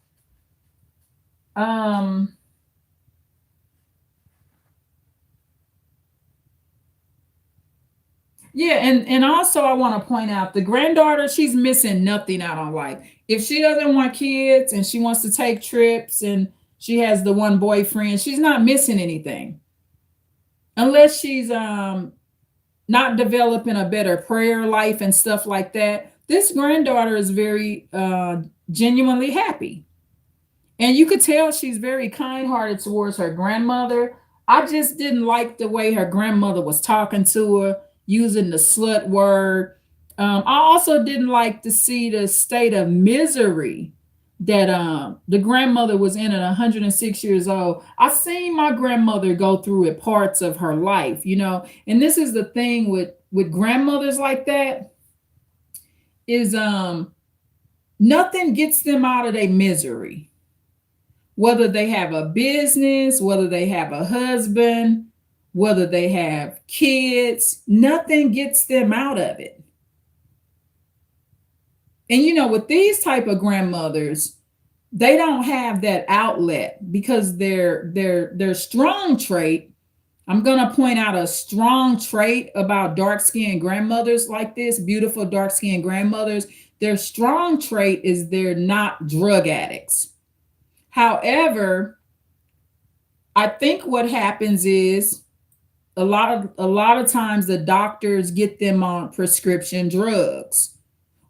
Yeah, and also I want to point out the granddaughter, she's missing nothing out on life. If she doesn't want kids and she wants to take trips and she has the one boyfriend, she's not missing anything. Unless she's not developing a better prayer life and stuff like that. This granddaughter is very genuinely happy. And you could tell she's very kind-hearted towards her grandmother. I just didn't like the way her grandmother was talking to her, using the slut word. I also didn't like to see the state of misery that the grandmother was in at 106 years old. I seen my grandmother go through it parts of her life, you know. And this is the thing with grandmothers like that is nothing gets them out of their misery. Whether they have a business, whether they have a husband, whether they have kids, nothing gets them out of it. And you know, with these type of grandmothers, they don't have that outlet because their strong trait. I'm going to point out a strong trait about dark-skinned grandmothers like this, beautiful dark-skinned grandmothers. Their strong trait is they're not drug addicts. However, I think what happens is a lot of times the doctors get them on prescription drugs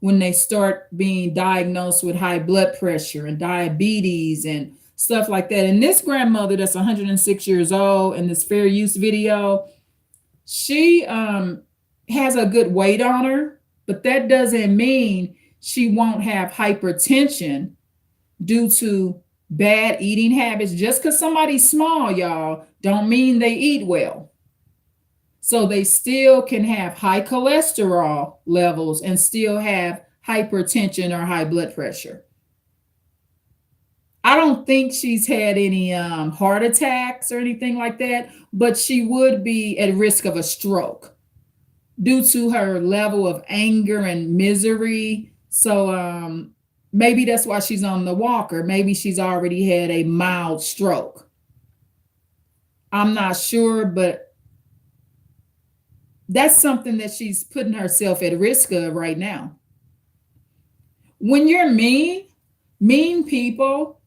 when they start being diagnosed with high blood pressure and diabetes and stuff like that. And this grandmother that's 106 years old in this fair use video, she has a good weight on her, but that doesn't mean she won't have hypertension due to bad eating habits. Just because somebody's small, y'all, don't mean they eat well. So they still can have high cholesterol levels and still have hypertension or high blood pressure. I don't think she's had any heart attacks or anything like that, but she would be at risk of a stroke due to her level of anger and misery. So maybe that's why she's on the walker. Maybe she's already had a mild stroke. I'm not sure, but that's something that she's putting herself at risk of right now. When you're mean people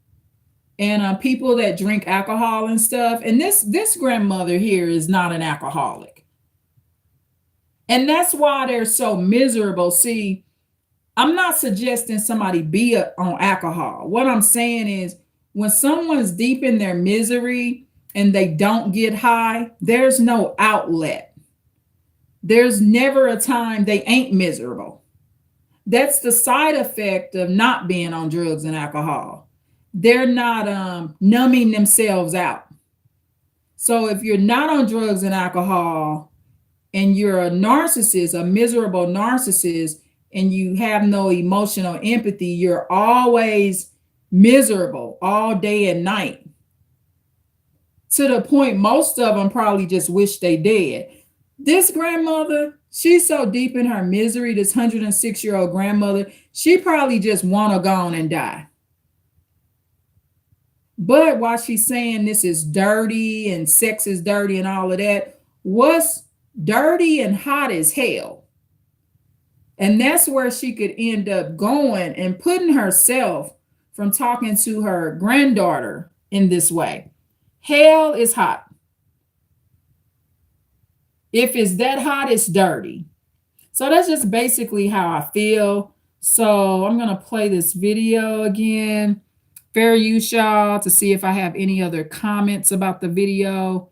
and people that drink alcohol and stuff, and this grandmother here is not an alcoholic. And that's why they're so miserable. See, I'm not suggesting somebody be on alcohol. What I'm saying is when someone's deep in their misery and they don't get high, there's no outlet. There's never a time they ain't miserable. That's the side effect of not being on drugs and alcohol. They're not numbing themselves out. So if you're not on drugs and alcohol and you're a narcissist, a miserable narcissist, and you have no emotional empathy, you're always miserable all day and night. To the point most of them probably just wish they did. This grandmother, she's so deep in her misery, this 106-year-old grandmother, she probably just want to go on and die. But while she's saying this is dirty and sex is dirty and all of that, what's dirty and hot as hell And that's where she could end up going and putting herself from talking to her granddaughter in this way. Hell is hot. If it's that hot, it's dirty. So that's just basically how I feel. So I'm going to play this video again. Fair use, y'all, to see if I have any other comments about the video.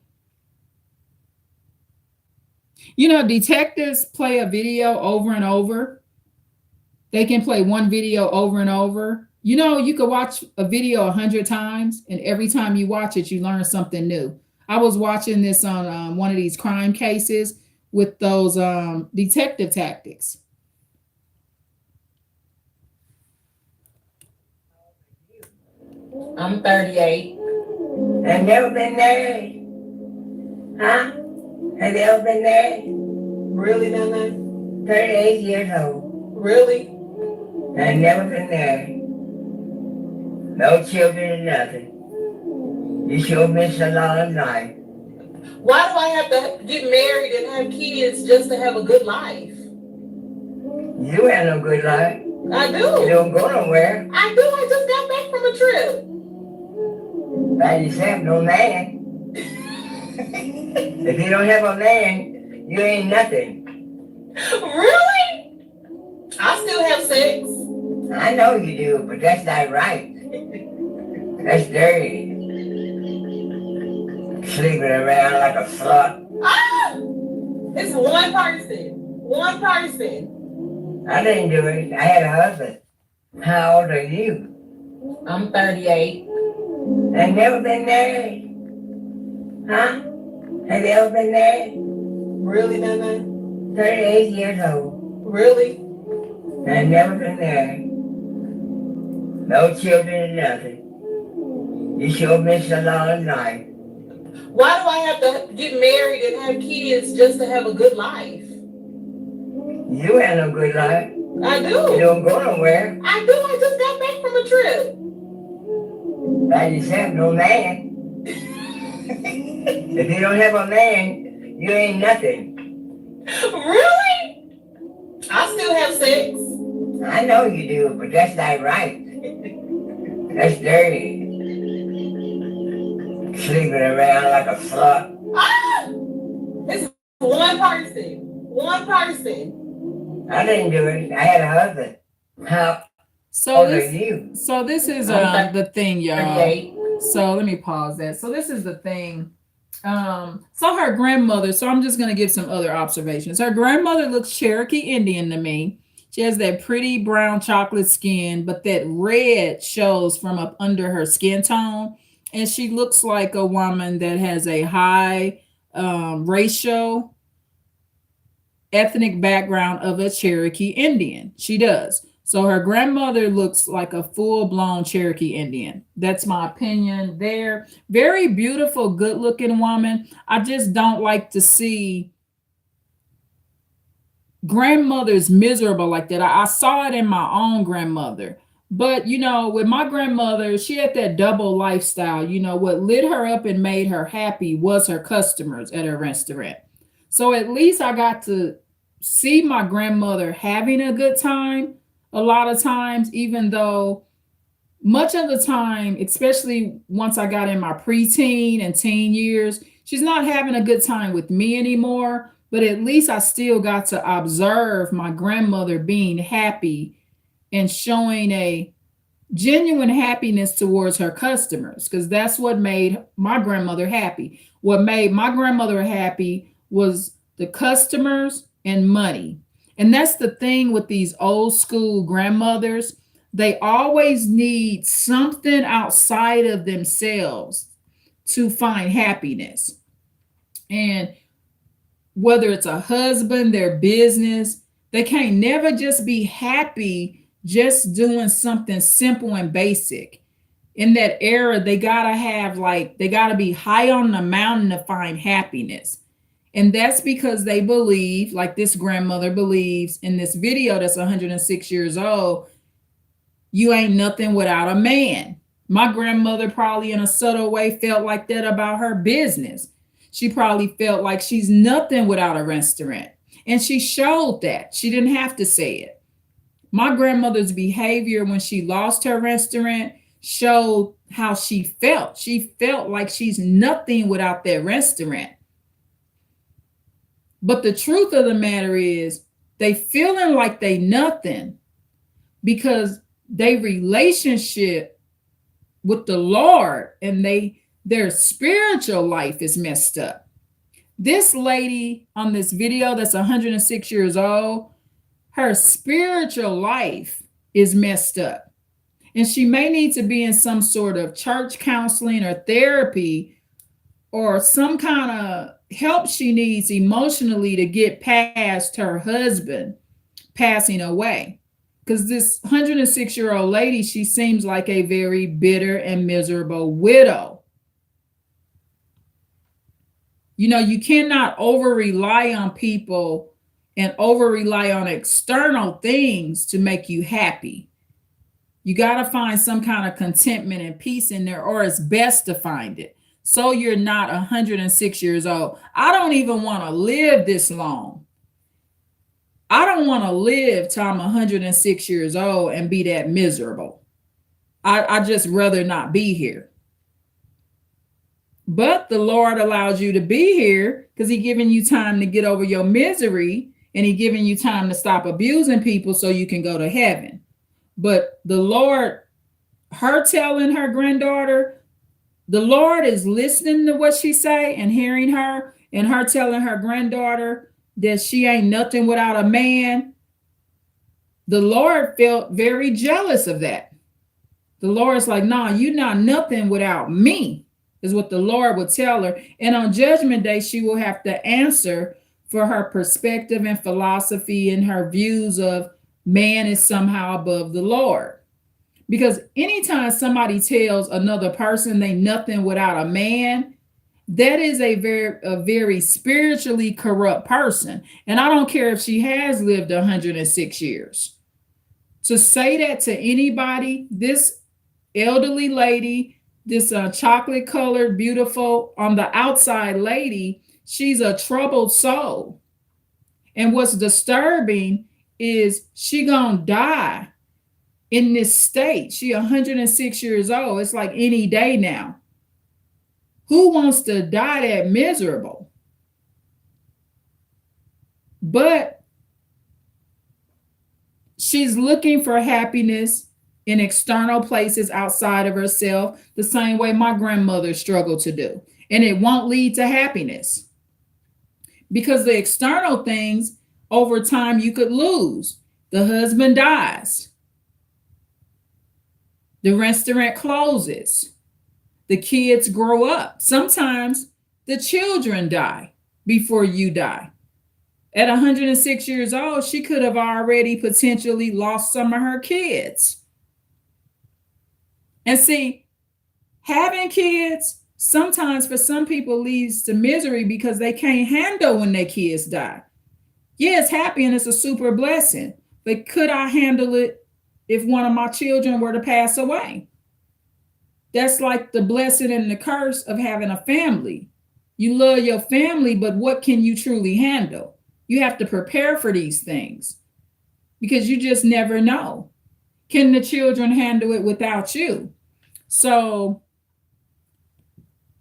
You know, detectives play a video over and over. They can play one video over and over. You know, you could watch a video 100 times, and every time you watch it, you learn something new. I was watching this on one of these crime cases with those detective tactics. I'm 38. I've never been married. Huh? Have you ever been married? Really, Nana? 38 years old. Really? I've never been married. No children or nothing. You sure missed a lot of life. Why do I have to get married and have kids just to have a good life? You have no good life. I You do. don't go nowhere. I do. I just got back from a trip. By yourself, no man. If you don't have a man, you ain't nothing. Really? I still have sex. I know you do, but that's not right. That's dirty. Sleeping around like a slut. Ah! It's one person. One person. I didn't do it. I had a husband. How old are you? I'm 38. I've never been married. Huh? Have you ever been married? Really, Nana? 38 years old. Really? I've never been married. No children or nothing. You sure missed a lot of life. Why do I have to get married and have kids just to have a good life? You have no good life. I You do. don't go nowhere. I do. I just got back from a trip. By yourself, no man. If you don't have a man, you ain't nothing. Really? I still have sex. I know you do, but that's not right. That's dirty. Sleeping around like a slut. Ah! It's one person. One person. I didn't do it. I had a husband. How So old are this, you? so this is I'm the thing, y'all. 38. So let me pause that. So this is the thing. So her grandmother, so I'm just gonna give some other observations. Her grandmother looks Cherokee Indian to me. She has that pretty brown chocolate skin, but that red shows from up under her skin tone. And she looks like a woman that has a high racial ethnic background of a Cherokee Indian. She does. So her grandmother looks like a full-blown Cherokee Indian. That's my opinion there. Very beautiful, good-looking woman. I just don't like to see grandmothers miserable like that. I saw it in my own grandmother. But, you know, with my grandmother, she had that double lifestyle. You know, what lit her up and made her happy was her customers at her restaurant. So at least I got to see my grandmother having a good time a lot of times, even though much of the time, especially once I got in my preteen and teen years, she's not having a good time with me anymore. But at least I still got to observe my grandmother being happy and showing a genuine happiness towards her customers, because that's what made my grandmother happy. What made my grandmother happy was the customers and money. And that's the thing with these old school grandmothers. They always need something outside of themselves to find happiness. And whether it's a husband, their business, they can't never just be happy just doing something simple and basic. In that era, they gotta have they gotta be high on the mountain to find happiness. And that's because they believe, like this grandmother believes in this video that's 106 years old, you ain't nothing without a man. My grandmother probably in a subtle way felt like that about her business. She probably felt like she's nothing without a restaurant. And she showed that. She didn't have to say it. My grandmother's behavior when she lost her restaurant showed how she felt. She felt like she's nothing without that restaurant. But the truth of the matter is they feeling like they nothing because their relationship with the Lord and their spiritual life is messed up. This lady on this video that's 106 years old, her spiritual life is messed up. And she may need to be in some sort of church counseling or therapy or some kind of help she needs emotionally to get past her husband passing away. Because this 106-year-old lady, she seems like a very bitter and miserable widow. You know, you cannot over rely on people and over rely on external things to make you happy. You got to find some kind of contentment and peace in there, or it's best to find it. So you're not 106 years old. I don't even want to live this long. I don't want to live till I'm 106 years old and be that miserable. I just rather not be here. But the Lord allows you to be here because He's giving you time to get over your misery, and He's giving you time to stop abusing people so you can go to heaven. But the Lord, her telling her granddaughter, the Lord is listening to what she say and hearing her, and her telling her granddaughter that she ain't nothing without a man. The Lord felt very jealous of that. The Lord's like, nah, you're not nothing without me, is what the Lord would tell her. And on Judgment Day, she will have to answer for her perspective and philosophy and her views of man is somehow above the Lord. Because anytime somebody tells another person they nothing without a man, that is a very spiritually corrupt person. And I don't care if she has lived 106 years. To say that to anybody, this elderly lady, this chocolate colored, beautiful on the outside lady, she's a troubled soul. And what's disturbing is she gonna die in this state. She 106 years old. It's like any day now. Who wants to die that miserable? But she's looking for happiness in external places outside of herself, the same way my grandmother struggled to do. And it won't lead to happiness. Because the external things, over time, you could lose. The husband dies. The restaurant closes. The kids grow up. Sometimes the children die before you die. At 106 years old, she could have already potentially lost some of her kids. And see, having kids sometimes for some people leads to misery because they can't handle when their kids die. Yeah, it's happy and it's a super blessing, but could I handle it if one of my children were to pass away? That's like the blessing and the curse of having a family. You love your family, but what can you truly handle? You have to prepare for these things because you just never know. Can the children handle it without you? So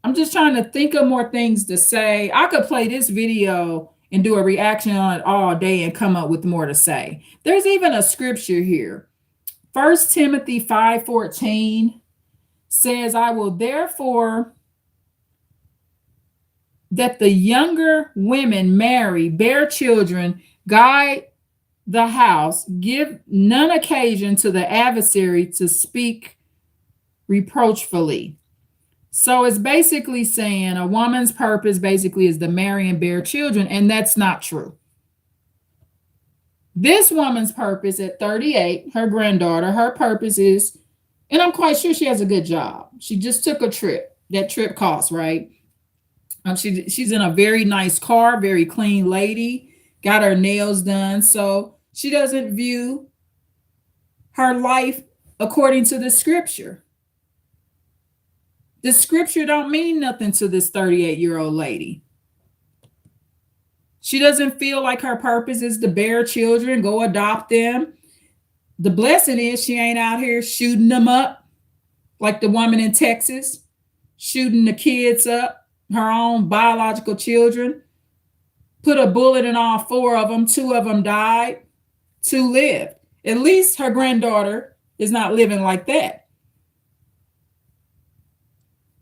I'm just trying to think of more things to say. I could play this video and do a reaction on it all day and come up with more to say. There's even a scripture here. 1 Timothy 5:14 says, I will therefore that the younger women marry, bear children, guide the house, give none occasion to the adversary to speak reproachfully. So it's basically saying a woman's purpose basically is to marry and bear children, and that's not true. This woman's purpose at 38, her granddaughter, her purpose is, and I'm quite sure she has a good job. She just took a trip. That trip costs, right? She's in a very nice car, very clean lady, got her nails done. So she doesn't view her life according to the scripture. The scripture don't mean nothing to this 38-year-old lady. She doesn't feel like her purpose is to bear children, go adopt them. The blessing is she ain't out here shooting them up like the woman in Texas, shooting the kids up, her own biological children. Put a bullet in all four of them. Two of them died, two lived. At least her granddaughter is not living like that.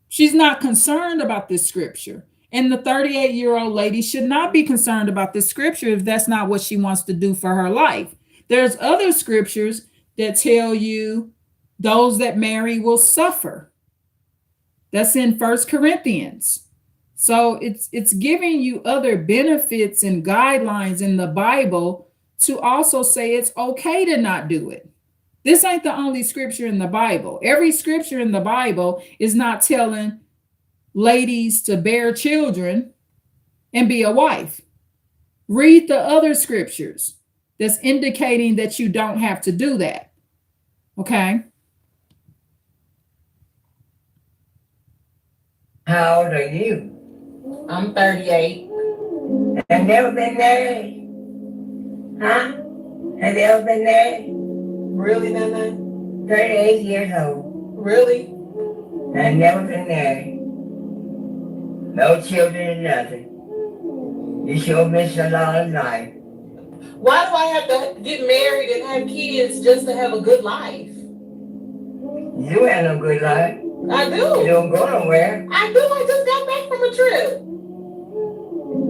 She's not concerned about this scripture. And the 38-year-old lady should not be concerned about this scripture if that's not what she wants to do for her life. There's other scriptures that tell you those that marry will suffer. That's in 1 Corinthians. So it's giving you other benefits and guidelines in the Bible to also say it's okay to not do it. This ain't the only scripture in the Bible. Every scripture in the Bible is not telling ladies to bear children and be a wife. Read the other scriptures that's indicating that you don't have to do that. Okay? How old are you? I'm 38. Have you ever been married? Huh? Have you ever been married? Really, Nana? 38 years old. Really? I've never been married. No children or nothing. You sure missed a lot of life. Why do I have to get married and have kids just to have a good life? You have no good life. I You do. don't go nowhere. I do. I just got back from a trip.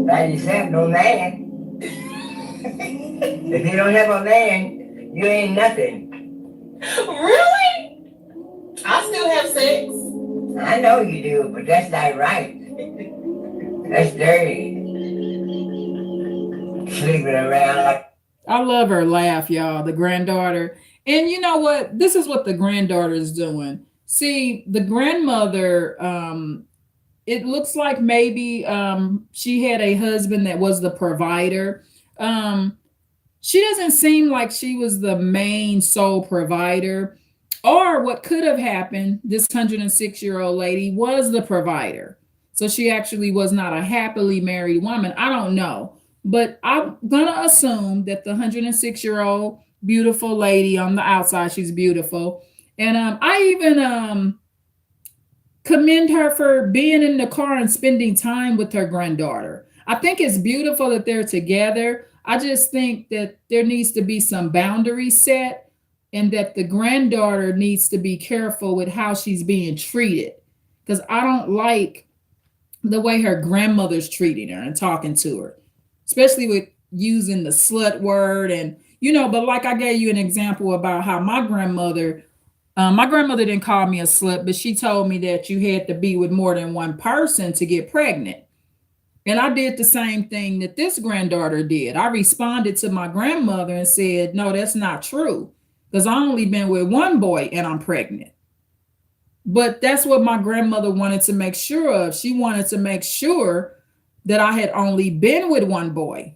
By yourself, no man. If you don't have a man, you ain't nothing. Really? I still have sex. I know you do, but that's not right. That's dirty. Sleeping around like I love her laugh, y'all, the granddaughter. And you know what? This is what the granddaughter is doing. See, the grandmother, it looks like maybe she had a husband that was the provider. She doesn't seem like she was the main sole provider. Or what could have happened, this 106-year-old lady was the provider. So she actually was not a happily married woman. I don't know. But I'm going to assume that the 106-year-old beautiful lady on the outside, she's beautiful. And I even commend her for being in the car and spending time with her granddaughter. I think it's beautiful that they're together. I just think that there needs to be some boundaries set and that the granddaughter needs to be careful with how she's being treated. Because I don't like the way her grandmother's treating her and talking to her, especially with using the slut word. And, you know, but like I gave you an example about how my grandmother didn't call me a slut, but she told me that you had to be with more than one person to get pregnant. And I did the same thing that this granddaughter did. I responded to my grandmother and said, no, that's not true. Because I only been with one boy and I'm pregnant. But that's what my grandmother wanted to make sure of. She wanted to make sure that I had only been with one boy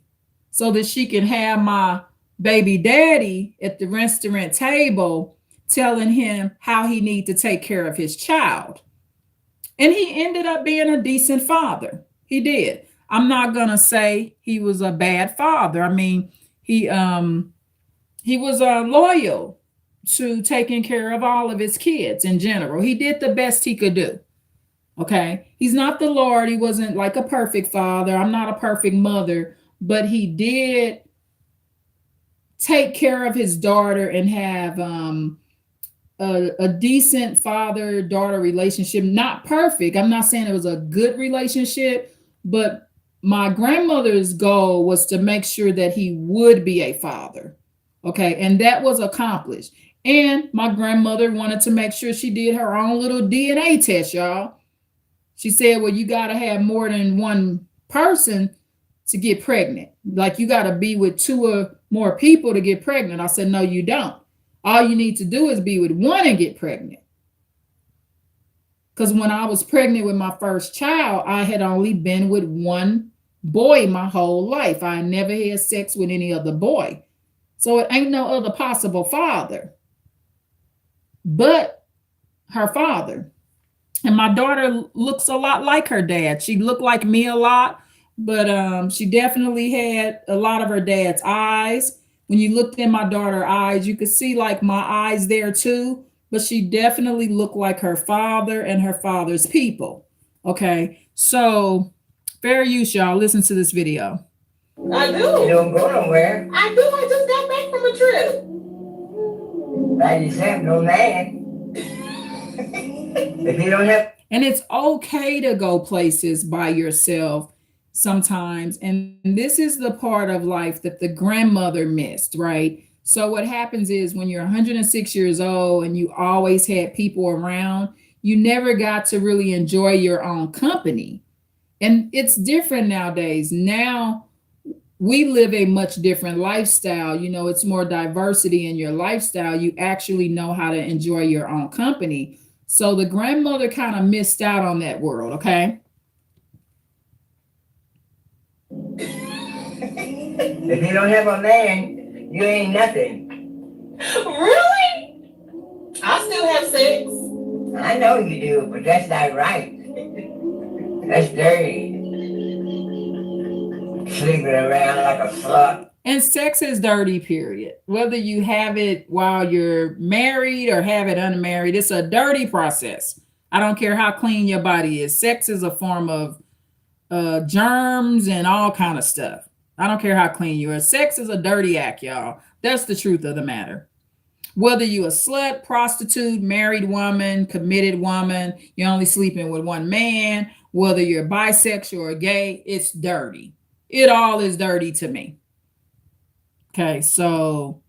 so that she can have my baby daddy at the restaurant table telling him how he need to take care of his child. And he ended up being a decent father. He did. I'm not going to say he was a bad father. I mean, he was loyal to taking care of all of his kids in general. He did the best he could do. Okay. He's not the Lord. He wasn't like a perfect father. I'm not a perfect mother, but he did take care of his daughter and have a decent father-daughter relationship. Not perfect. I'm not saying it was a good relationship, but my grandmother's goal was to make sure that he would be a father. Okay. And that was accomplished. And my grandmother wanted to make sure she did her own little DNA test, y'all. She said, well, you got to have more than one person to get pregnant. Like you got to be with two or more people to get pregnant. I said, no, you don't. All you need to do is be with one and get pregnant. Because when I was pregnant with my first child, I had only been with one boy my whole life. I never had sex with any other boy. So it ain't no other possible father but her father. And my daughter looks a lot like her dad. She looked like me a lot, but she definitely had a lot of her dad's eyes. When you looked in my daughter's eyes, you could see like my eyes there too, but she definitely looked like her father and her father's people. Okay, so fair use, y'all. Listen to this video. I You do. don't go nowhere. I do. I just got back from a trip. By yourself, no man. If you don't have And it's okay to go places by yourself sometimes. And this is the part of life that the grandmother missed, right? So, what happens is when you're 106 years old and you always had people around, you never got to really enjoy your own company. And it's different nowadays. Now, we live a much different lifestyle. You know, it's more diversity in your lifestyle. You actually know how to enjoy your own company. So the grandmother kind of missed out on that world, okay? if you don't have a man, you ain't nothing. Really? I still have sex. I know you do, but that's not right. That's dirty. Sleeping around like a slut. And sex is dirty, period. Whether you have it while you're married or have it unmarried, it's a dirty process. I don't care how clean your body is. Sex is a form of germs and all kind of stuff. I don't care how clean you are. Sex is a dirty act, y'all. That's the truth of the matter. Whether you a slut, prostitute, married woman, committed woman, you're only sleeping with one man, whether you're bisexual or gay, it's dirty. It all is dirty to me. Okay, so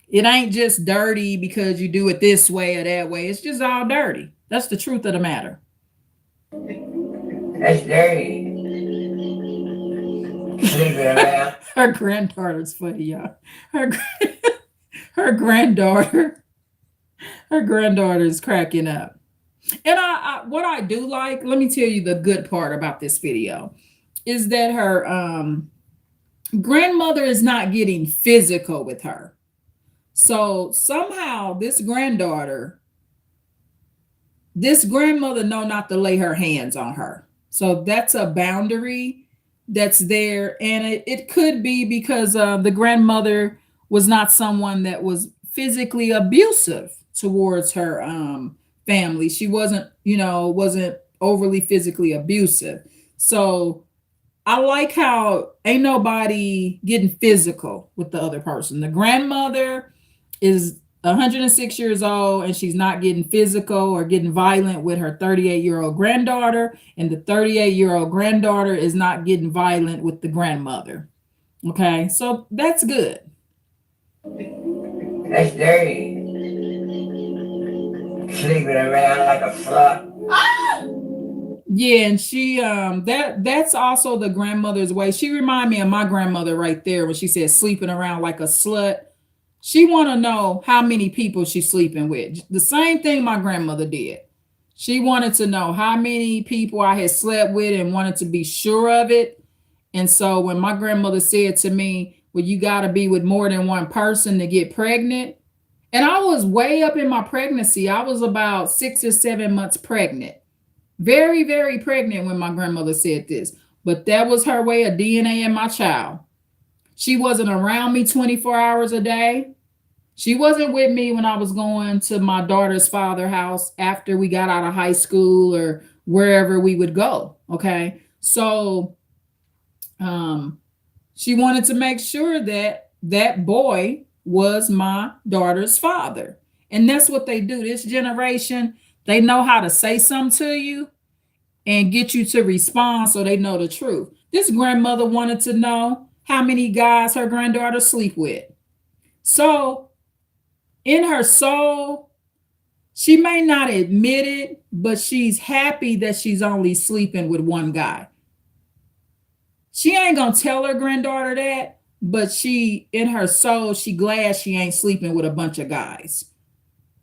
it ain't just dirty because you do it this way or that way. It's just all dirty. That's the truth of the matter. That's dirty. Sleeping around. Her granddaughter's funny, y'all. Her granddaughter, her granddaughter is cracking up. And what I do like, let me tell you the good part about this video, is that her grandmother is not getting physical with her. So somehow this grandmother know not to lay her hands on her. So that's a boundary that's there. And it could be because the grandmother was not someone that was physically abusive towards her family. She wasn't overly physically abusive. So I like how ain't nobody getting physical with the other person. The grandmother is 106 years old and she's not getting physical or getting violent with her 38-year-old granddaughter, and the 38-year-old granddaughter is not getting violent with the grandmother. Okay, so that's good. That's dirty. Sleeping around like a slut. Ah! Yeah, and she that's also the grandmother's way. She remind me of my grandmother right there when she said sleeping around like a slut. She want to know how many people she's sleeping with. The same thing my grandmother did. She wanted to know how many people I had slept with and wanted to be sure of it. And so when my grandmother said to me, well, you got to be with more than one person to get pregnant. And I was way up in my pregnancy. I was about 6 or 7 months pregnant. Very, very pregnant when my grandmother said this. But that was her way of DNA in my child. She wasn't around me 24 hours a day. She wasn't with me when I was going to my daughter's father's house after we got out of high school or wherever we would go. Okay. So she wanted to make sure that that boy was my daughter's father. And that's what they do. This generation, they know how to say something to you and get you to respond so they know the truth. This grandmother wanted to know how many guys her granddaughter sleep with. So in her soul, she may not admit it, but she's happy that she's only sleeping with one guy. She ain't gonna tell her granddaughter that, but she, in her soul, she glad she ain't sleeping with a bunch of guys.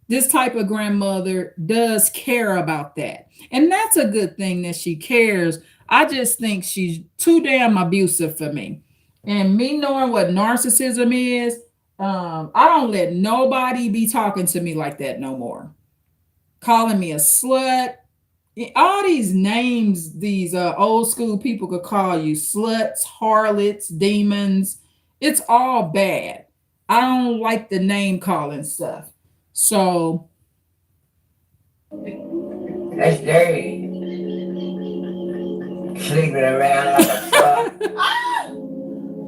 This type of grandmother does care about that. And that's a good thing that she cares. I just think she's too damn abusive for me. And me knowing what narcissism is, I don't let nobody be talking to me like that no more. Calling me a slut all these names these old school people could call you: sluts, harlots, demons. It's all bad. I don't like the name calling stuff. So That's dirty. Sleeping around like a fuck. Ah!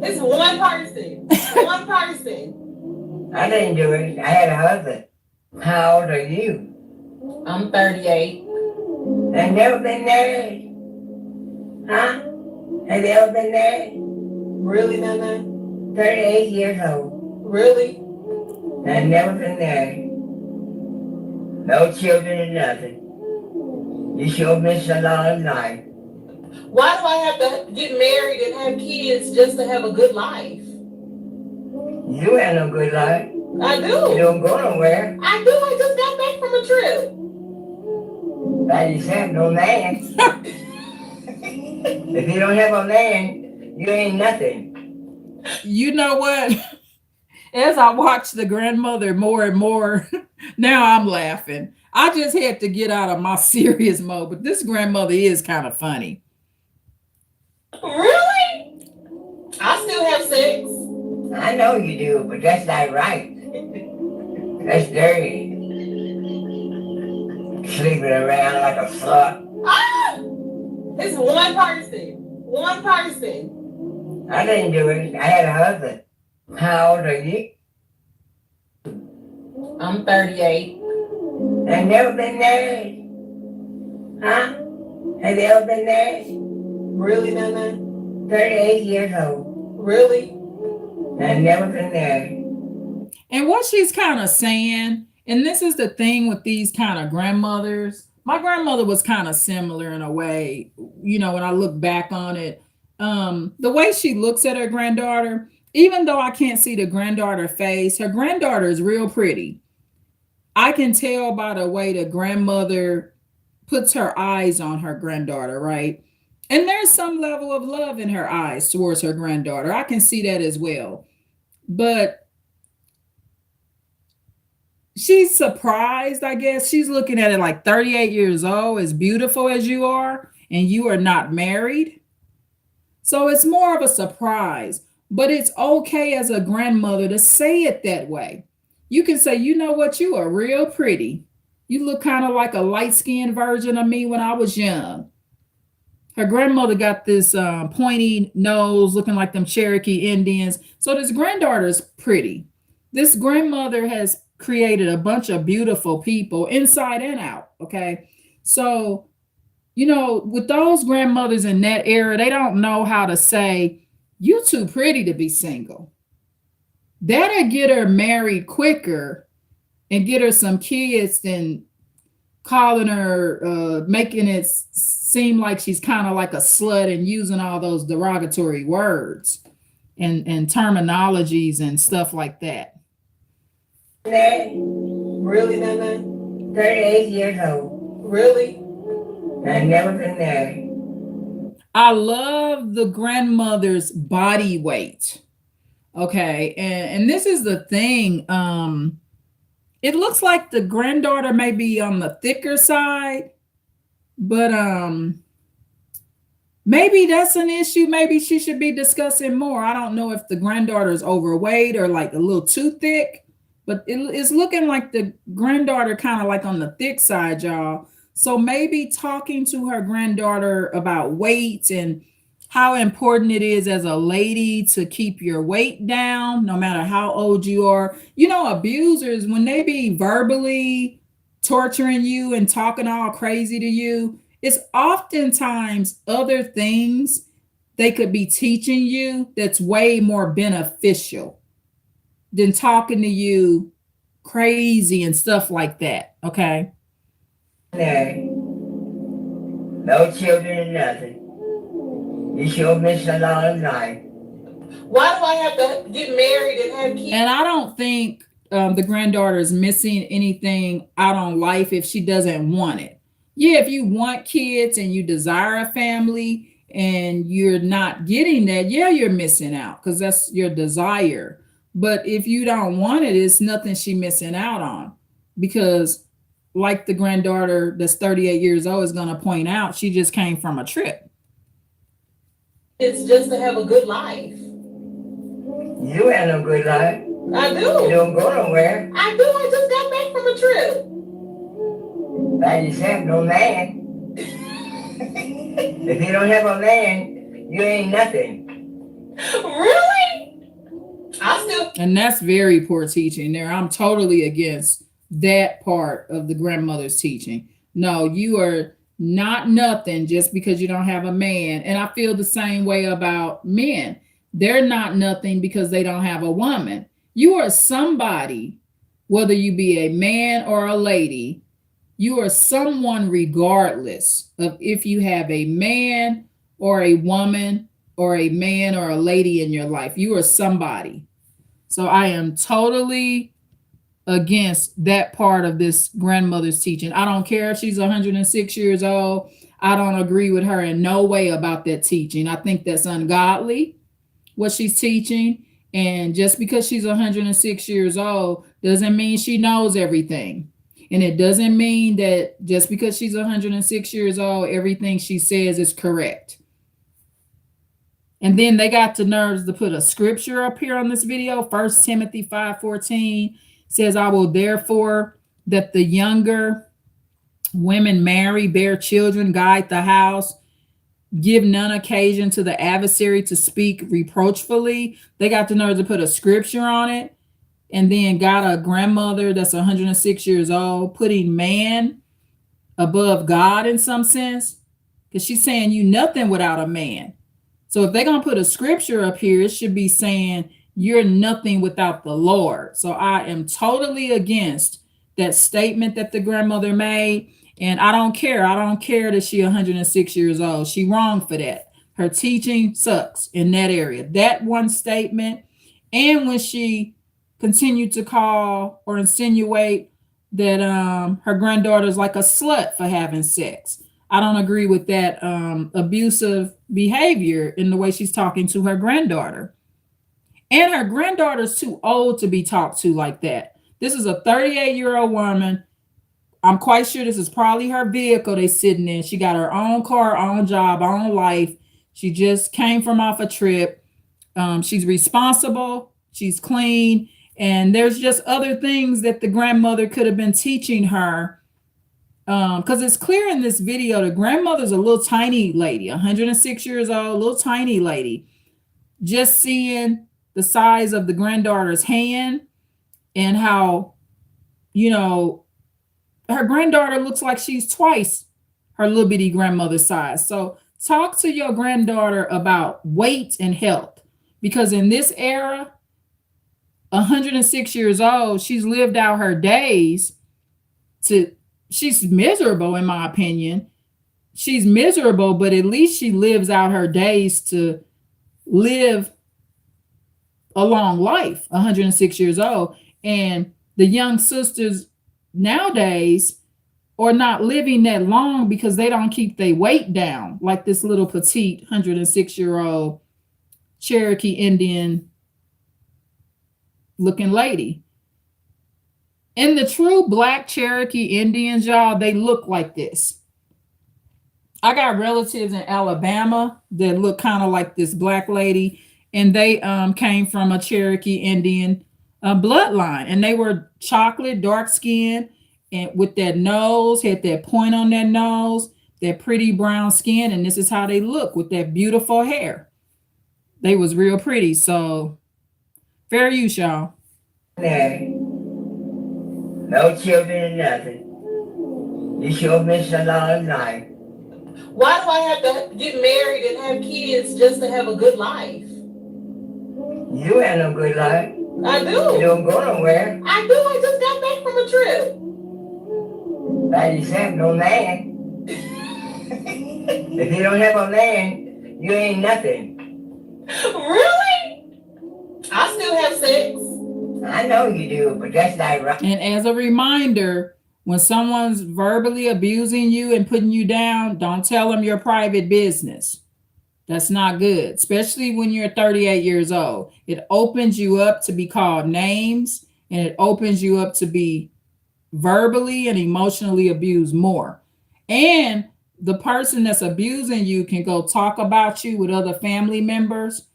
It's one person. One person. I didn't do it. I had a husband. How old are you? I'm 38. I've never been married. Huh? Have you ever been married? Really, Nana? 38 years old. Really? I've never been married. No children or nothing. You sure missed a lot of life. Why do I have to get married and have kids just to have a good life? You had no good life. I You do. don't go nowhere. I do. I just got back from a trip. Like you said, no man. If you don't have a man, you ain't nothing. you know what? As I watch the grandmother more and more, now I'm laughing. I just had to get out of my serious mode, but this grandmother is kind of funny. Really? I still have sex. I know you do, but that's not right. That's dirty. Sleeping around like a slut. Ah! It's one person. One person. I didn't do it. I had a husband. How old are you? I'm 38. I've never been married. Huh? Have you ever been married? Really, Nana? 38 years old. Really? I've never been married. And what she's kind of saying, and this is the thing with these kind of grandmothers, my grandmother was kind of similar in a way, when I look back on it. The way she looks at her granddaughter, even though I can't see the granddaughter face, her granddaughter is real pretty. I can tell by the way the grandmother puts her eyes on her granddaughter, right? And there's some level of love in her eyes towards her granddaughter. I can see that as well. But she's surprised, I guess. She's looking at it like 38 years old, as beautiful as you are, and you are not married. So it's more of a surprise, but it's okay as a grandmother to say it that way. You can say, you know what, you are real pretty. You look kind of like a light-skinned version of me when I was young. Her grandmother got this pointy nose, looking like them Cherokee Indians. So this granddaughter's pretty. This grandmother has created a bunch of beautiful people inside and out. Okay. So, with those grandmothers in that era, they don't know how to say, you too pretty to be single. That'll get her married quicker and get her some kids than calling her, making it seem like she's kind of like a slut and using all those derogatory words and terminologies and stuff like that. Married. Really, Nana? 38 years old. Really? I've never been married. I love the grandmother's body weight. Okay. And this is the thing. It looks like the granddaughter may be on the thicker side, but maybe that's an issue. Maybe she should be discussing more. I don't know if the granddaughter is overweight or like a little too thick, but it's looking like the granddaughter kind of like on the thick side, y'all. So maybe talking to her granddaughter about weight and how important it is as a lady to keep your weight down, no matter how old you are. Abusers, when they be verbally torturing you and talking all crazy to you, it's oftentimes other things they could be teaching you that's way more beneficial than talking to you crazy and stuff like that. Okay. Married. No children or nothing. You sure missed a lot of life. Why do I have to get married and have kids? And I don't think the granddaughter is missing anything out on life if she doesn't want it. Yeah, if you want kids and you desire a family and you're not getting that, yeah, you're missing out because that's your desire. But if you don't want it, it's nothing she's missing out on, because like the granddaughter that's 38 years old is going to point out, she just came from a trip. It's just to have a good life. You had no good life. I You do. don't go nowhere I do. I just got back from a trip. by yourself, no man. If you don't have a man, you ain't nothing. Really? I still. And that's very poor teaching there. I'm totally against that part of the grandmother's teaching. No, you are not nothing just because you don't have a man. And I feel the same way about men. They're not nothing because they don't have a woman. You are somebody, whether you be a man or a lady, you are someone regardless of if you have a man or a woman or a man or a lady in your life. You are somebody. So I am totally against that part of this grandmother's teaching. I don't care if she's 106 years old. I don't agree with her in no way about that teaching. I think that's ungodly, what she's teaching. And just because she's 106 years old doesn't mean she knows everything. And it doesn't mean that just because she's 106 years old, everything she says is correct. And then they got the nerves to put a scripture up here on this video. 1 Timothy 5:14 says, I will therefore that the younger women marry, bear children, guide the house, give none occasion to the adversary to speak reproachfully. They got the nerve to put a scripture on it. And then got a grandmother that's 106 years old, putting man above God in some sense. Because she's saying you nothing without a man. So if they're going to put a scripture up here, it should be saying you're nothing without the Lord. So I am totally against that statement that the grandmother made. And I don't care. I don't care that she's 106 years old. She wrong for that. Her teaching sucks in that area. That one statement. And when she continued to call or insinuate that her granddaughter's like a slut for having sex. I don't agree with that abusive behavior in the way she's talking to her granddaughter. And her granddaughter's too old to be talked to like that. This is a 38-year-old woman. I'm quite sure this is probably her vehicle they're sitting in. She got her own car, own job, own life. She just came from off a trip. She's responsible. She's clean. And there's just other things that the grandmother could have been teaching her. Because it's clear in this video, the grandmother's a little tiny lady, 106 years old, little tiny lady. Just seeing the size of the granddaughter's hand and how, you know, her granddaughter looks like she's twice her little bitty grandmother's size. So talk to your granddaughter about weight and health. Because in this era, 106 years old, she's lived out her days she's miserable in my opinion. She's miserable, but at least she lives out her days to live a long life, 106 years old. And the young sisters nowadays are not living that long because they don't keep their weight down, like this little petite 106-year-old Cherokee Indian looking lady. And the true Black Cherokee Indians, y'all, they look like this. I got relatives in Alabama that look kind of like this Black lady, and they came from a Cherokee Indian bloodline, and they were chocolate, dark skinned, and with that nose, had that point on their nose, that pretty brown skin, and this is how they look with that beautiful hair. They was real pretty. So fair use, y'all. There. No children, nothing. You sure missed a lot of life. Why do I have to get married and have kids just to have a good life? You had no good life. I You do. don't go nowhere I do. I just got back from a trip. by yourself, no man. If you don't have a man, you ain't nothing. Really? I still have sex. I know you do, but that's not right. And as a reminder, when someone's verbally abusing you and putting you down, don't tell them your private business. That's not good, especially when you're 38 years old. It opens you up to be called names, and it opens you up to be verbally and emotionally abused more. And the person that's abusing you can go talk about you with other family members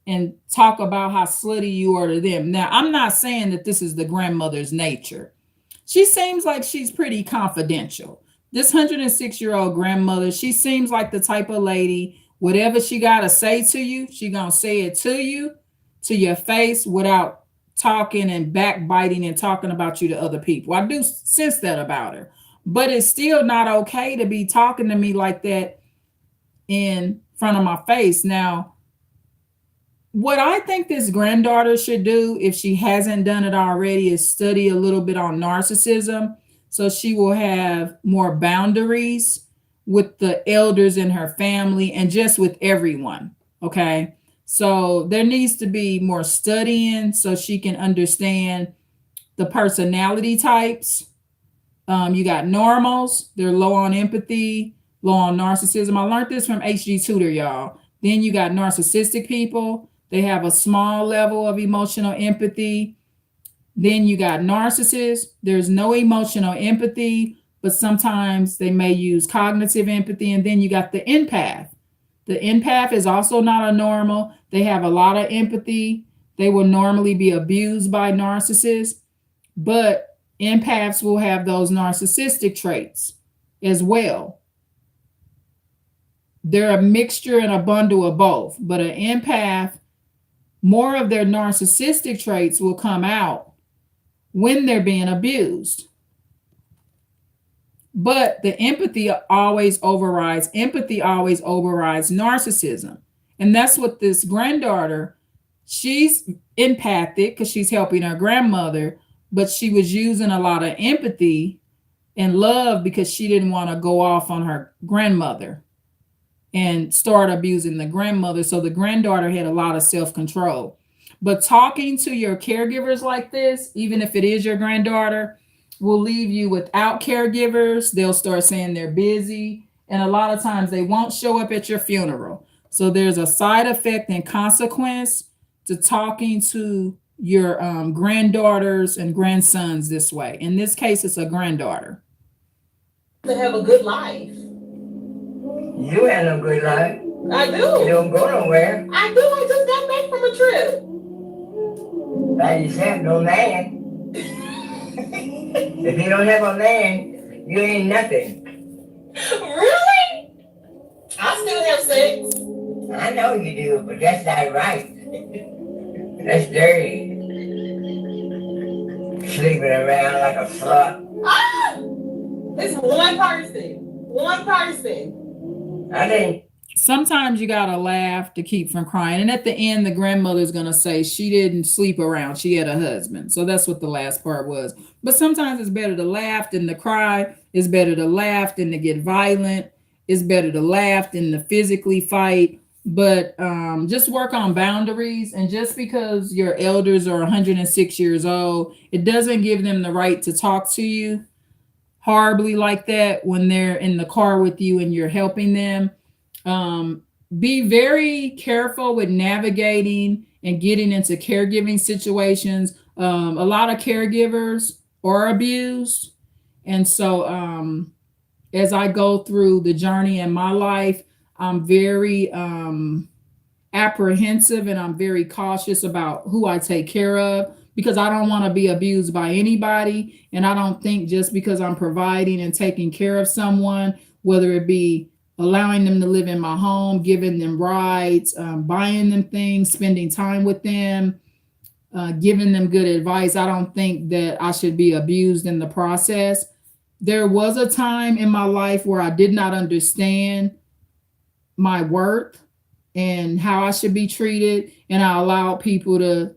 and talk about how slutty you are to them. Now, I'm not saying that this is the grandmother's nature. She seems like she's pretty confidential. This 106-year-old grandmother, she seems like the type of lady, whatever she got to say to you, she going to say it to you, to your face, without talking and backbiting and talking about you to other people. I do sense that about her. But it's still not okay to be talking to me like that in front of my face. Now, what I think this granddaughter should do, if she hasn't done it already, is study a little bit on narcissism, so she will have more boundaries with the elders in her family and just with everyone. Okay. So there needs to be more studying so she can understand the personality types. You got normals, they're low on empathy, low on narcissism. I learned this from HG Tutor, y'all. Then you got narcissistic people. They have a small level of emotional empathy. Then you got narcissists. There's no emotional empathy, but sometimes they may use cognitive empathy. And then you got the empath. The empath is also not a normal. They have a lot of empathy. They will normally be abused by narcissists, but empaths will have those narcissistic traits as well. They're a mixture and a bundle of both, but an empath, more of their narcissistic traits will come out when they're being abused. But the empathy always overrides narcissism. And that's what this granddaughter, she's empathic because she's helping her grandmother, but she was using a lot of empathy and love because she didn't want to go off on her grandmother and start abusing the grandmother. So the granddaughter had a lot of self-control. But talking to your caregivers like this, even if it is your granddaughter, will leave you without caregivers. They'll start saying they're busy. And a lot of times they won't show up at your funeral. So there's a side effect and consequence to talking to your granddaughters and grandsons this way. In this case, it's a granddaughter. To have a good life. You had no good life. I do. You don't go nowhere. I do. I just got back from a trip. By yourself, no man. If you don't have a man, you ain't nothing. Really? I still have sex. I know you do, but that's not right. That's dirty. Sleeping around like a slut. Ah! It's one person. One person. I didn't. Sometimes you gotta laugh to keep from crying. And at the end, the grandmother's gonna say she didn't sleep around. She had a husband. So that's what the last part was. But sometimes it's better to laugh than to cry. It's better to laugh than to get violent. It's better to laugh than to physically fight. But just work on boundaries. And just because your elders are 106 years old, it doesn't give them the right to talk to you horribly like that when they're in the car with you and you're helping them. Be very careful with navigating and getting into caregiving situations. A lot of caregivers are abused. And so as I go through the journey in my life, I'm very apprehensive and I'm very cautious about who I take care of because I don't want to be abused by anybody. And I don't think just because I'm providing and taking care of someone, whether it be allowing them to live in my home, giving them rides, buying them things, spending time with them, giving them good advice, I don't think that I should be abused in the process. There was a time in my life where I did not understand my worth and how I should be treated. And I allowed people to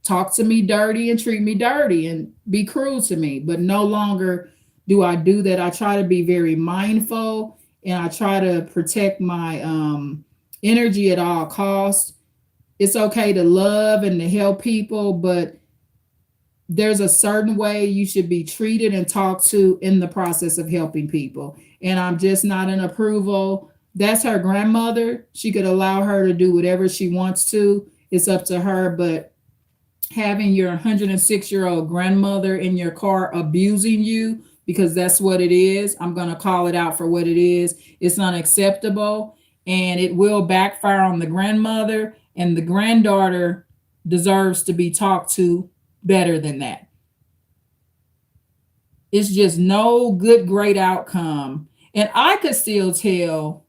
talk to me dirty and treat me dirty and be cruel to me. But no longer do I do that. I try to be very mindful and I try to protect my energy at all costs. It's okay to love and to help people, but there's a certain way you should be treated and talked to in the process of helping people. And I'm just not in approval. That's her grandmother. She could allow her to do whatever she wants to. It's up to her, but having your 106-year-old grandmother in your car abusing you, because that's what it is. I'm going to call it out for what it is. It's unacceptable, and it will backfire on the grandmother, and the granddaughter deserves to be talked to better than that. It's just no good, great outcome. And I could still tell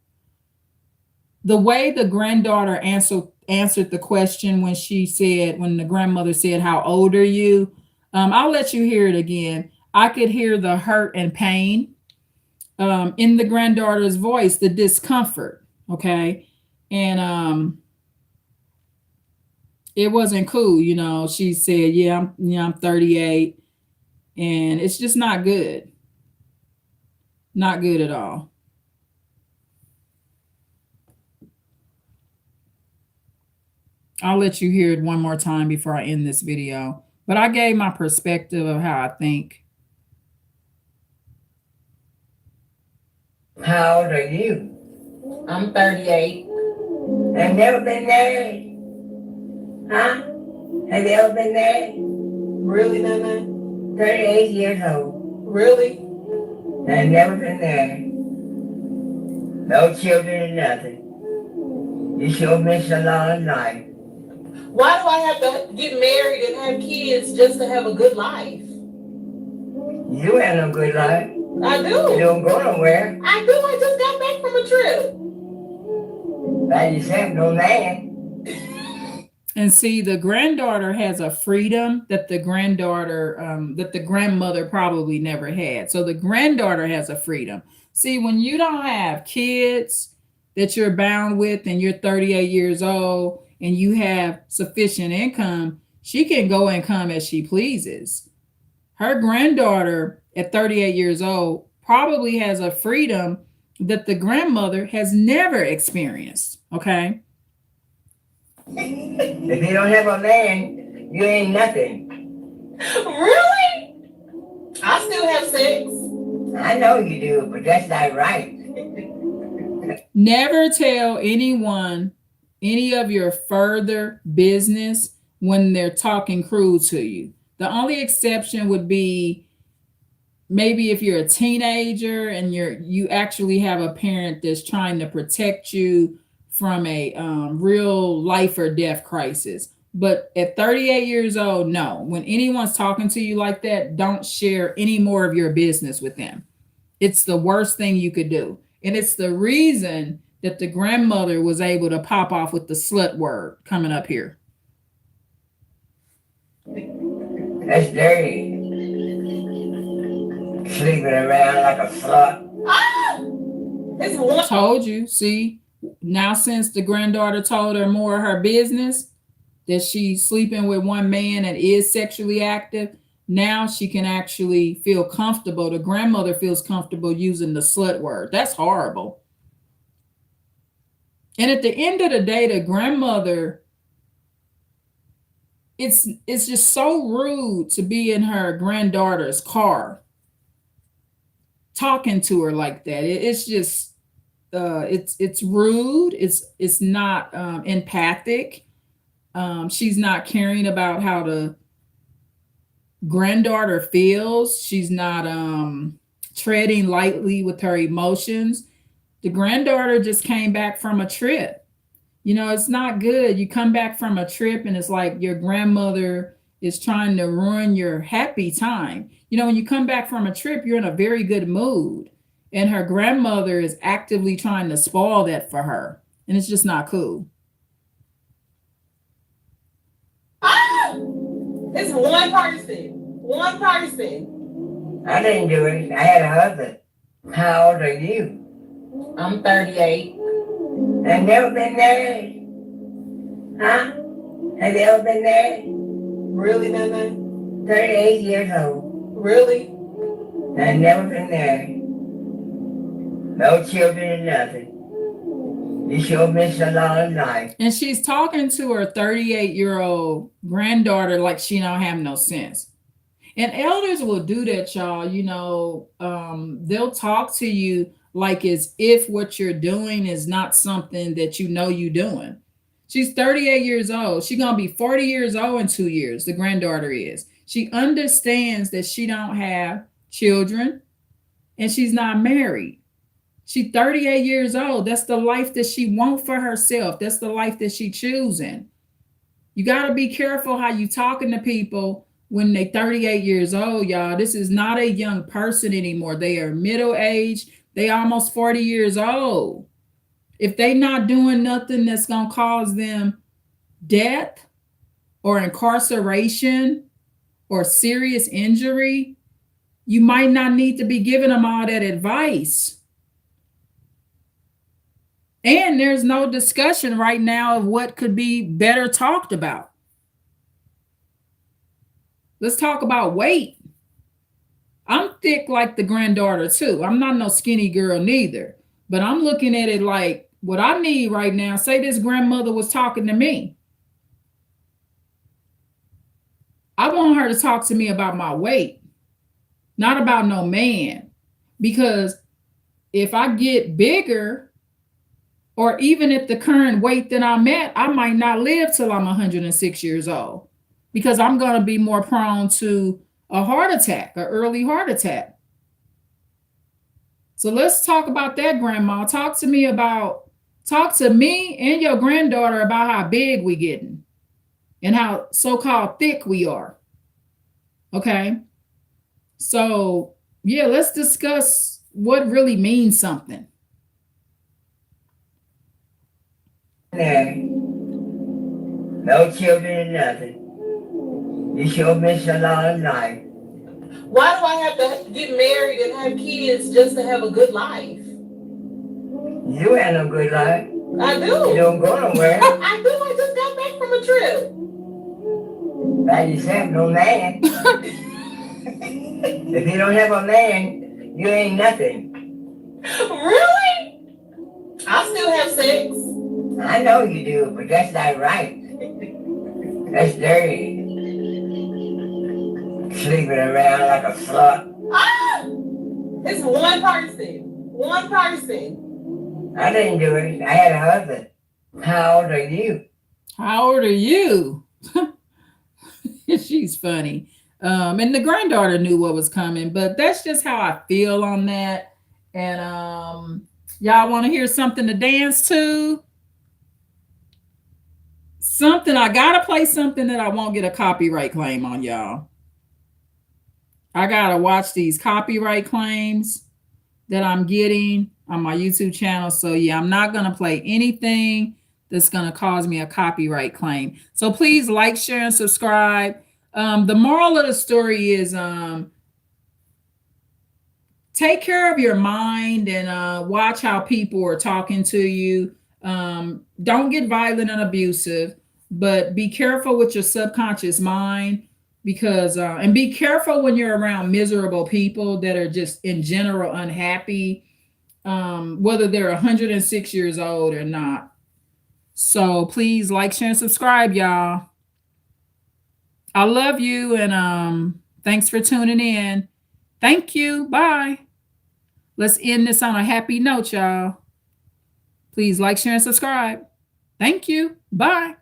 the way the granddaughter answered the question when the grandmother said, "How old are you?" I'll let you hear it again. I could hear the hurt and pain in the granddaughter's voice, the discomfort. Okay. And it wasn't cool. She said, I'm 38. And it's just not good. Not good at all. I'll let you hear it one more time before I end this video. But I gave my perspective of how I think. How old are you? I'm 38. I've never been married. Huh? Have you ever been married? Really, Nana? 38 years old. Really? I've never been married. No children or nothing. You sure missed a long life. Why do I have to get married and have kids just to have a good life? You have no good life. I You do. don't go nowhere. I do. I just got back from a trip. By yourself, no man. And see, the granddaughter has a freedom that the grandmother probably never had. So the granddaughter has a freedom. See, when you don't have kids that you're bound with and you're 38 years old and you have sufficient income, she can go and come as she pleases. Her granddaughter at 38 years old probably has a freedom that the grandmother has never experienced. Okay. If you don't have a man, you ain't nothing. Really? I still have sex. I know you do, but that's not right. Never tell anyone any of your further business when they're talking crude to you. The only exception would be maybe if you're a teenager and you actually have a parent that's trying to protect you from a real life or death crisis. But at 38 years old, no. When anyone's talking to you like that, don't share any more of your business with them. It's the worst thing you could do. And it's the reason that the grandmother was able to pop off with the slut word coming up here. That's dirty. Sleeping around like a slut. Ah! It's one. Told you, see? Now, since the granddaughter told her more of her business, that she's sleeping with one man and is sexually active, now she can actually feel comfortable. The grandmother feels comfortable using the slut word. That's horrible. And at the end of the day, the grandmother, it's just so rude to be in her granddaughter's car talking to her like that. It's just it's rude. It's not empathic. She's not caring about how the granddaughter feels. She's not treading lightly with her emotions. The granddaughter just came back from a trip. It's not good. You come back from a trip and it's like your grandmother is trying to ruin your happy time. When you come back from a trip, you're in a very good mood. And her grandmother is actively trying to spoil that for her. And it's just not cool. Ah! It's one person. One person. I didn't do it. I had a husband. How old are you? I'm 38. I've never been married. Huh? Have you ever been married? Really, Nana? 38 years old. Really? I've never been married. No children or nothing. You sure missed a long life. And she's talking to her 38-year-old granddaughter like she don't have no sense. And elders will do that, y'all. They'll talk to you like as if what you're doing is not something that you're doing. She's 38 years old. She's going to be 40 years old in 2 years. The granddaughter is. She understands that she don't have children and she's not married. She's 38 years old. That's the life that she wants for herself. That's the life that she's choosing. You got to be careful how you talking to people when they 38 years old, y'all. This is not a young person anymore. They are middle-aged. They almost 40 years old. If they not doing nothing that's going to cause them death or incarceration or serious injury, you might not need to be giving them all that advice. And there's no discussion right now of what could be better talked about. Let's talk about weight. I'm thick like the granddaughter too. I'm not no skinny girl neither, but I'm looking at it like what I need right now. Say this grandmother was talking to me. I want her to talk to me about my weight, not about no man, because if I get bigger, or even at the current weight that I'm at, I might not live till I'm 106 years old because I'm going to be more prone to a heart attack, an early heart attack. So let's talk about that, Grandma. Talk to me and your granddaughter about how big we getting and how so-called thick we are. Okay. So yeah, let's discuss what really means something. There. No children or nothing. You sure miss a lot of life. Why do I have to get married and have kids just to have a good life? You had no good life. I do. You don't go nowhere. I do. I just got back from a trip. By yourself, no man. If you don't have a man, you ain't nothing. Really? I still have sex. I know you do, but that's not right. That's dirty. Sleeping around like a slut. Ah! It's one person. One person. I didn't do it. I had a husband. How old are you? How old are you? She's funny. And the granddaughter knew what was coming, but that's just how I feel on that. And y'all want to hear something to dance to? Something, I gotta play something that I won't get a copyright claim on, y'all. I gotta watch these copyright claims that I'm getting on my YouTube channel. So yeah, I'm not gonna play anything that's gonna cause me a copyright claim. So please like, share, and subscribe. The moral of the story is take care of your mind and watch how people are talking to you. Don't get violent and abusive, but be careful with your subconscious mind because, and be careful when you're around miserable people that are just in general unhappy, whether they're 106 years old or not. So please like, share, and subscribe, y'all. I love you. And thanks for tuning in. Thank you. Bye. Let's end this on a happy note, y'all. Please like, share, and subscribe. Thank you. Bye.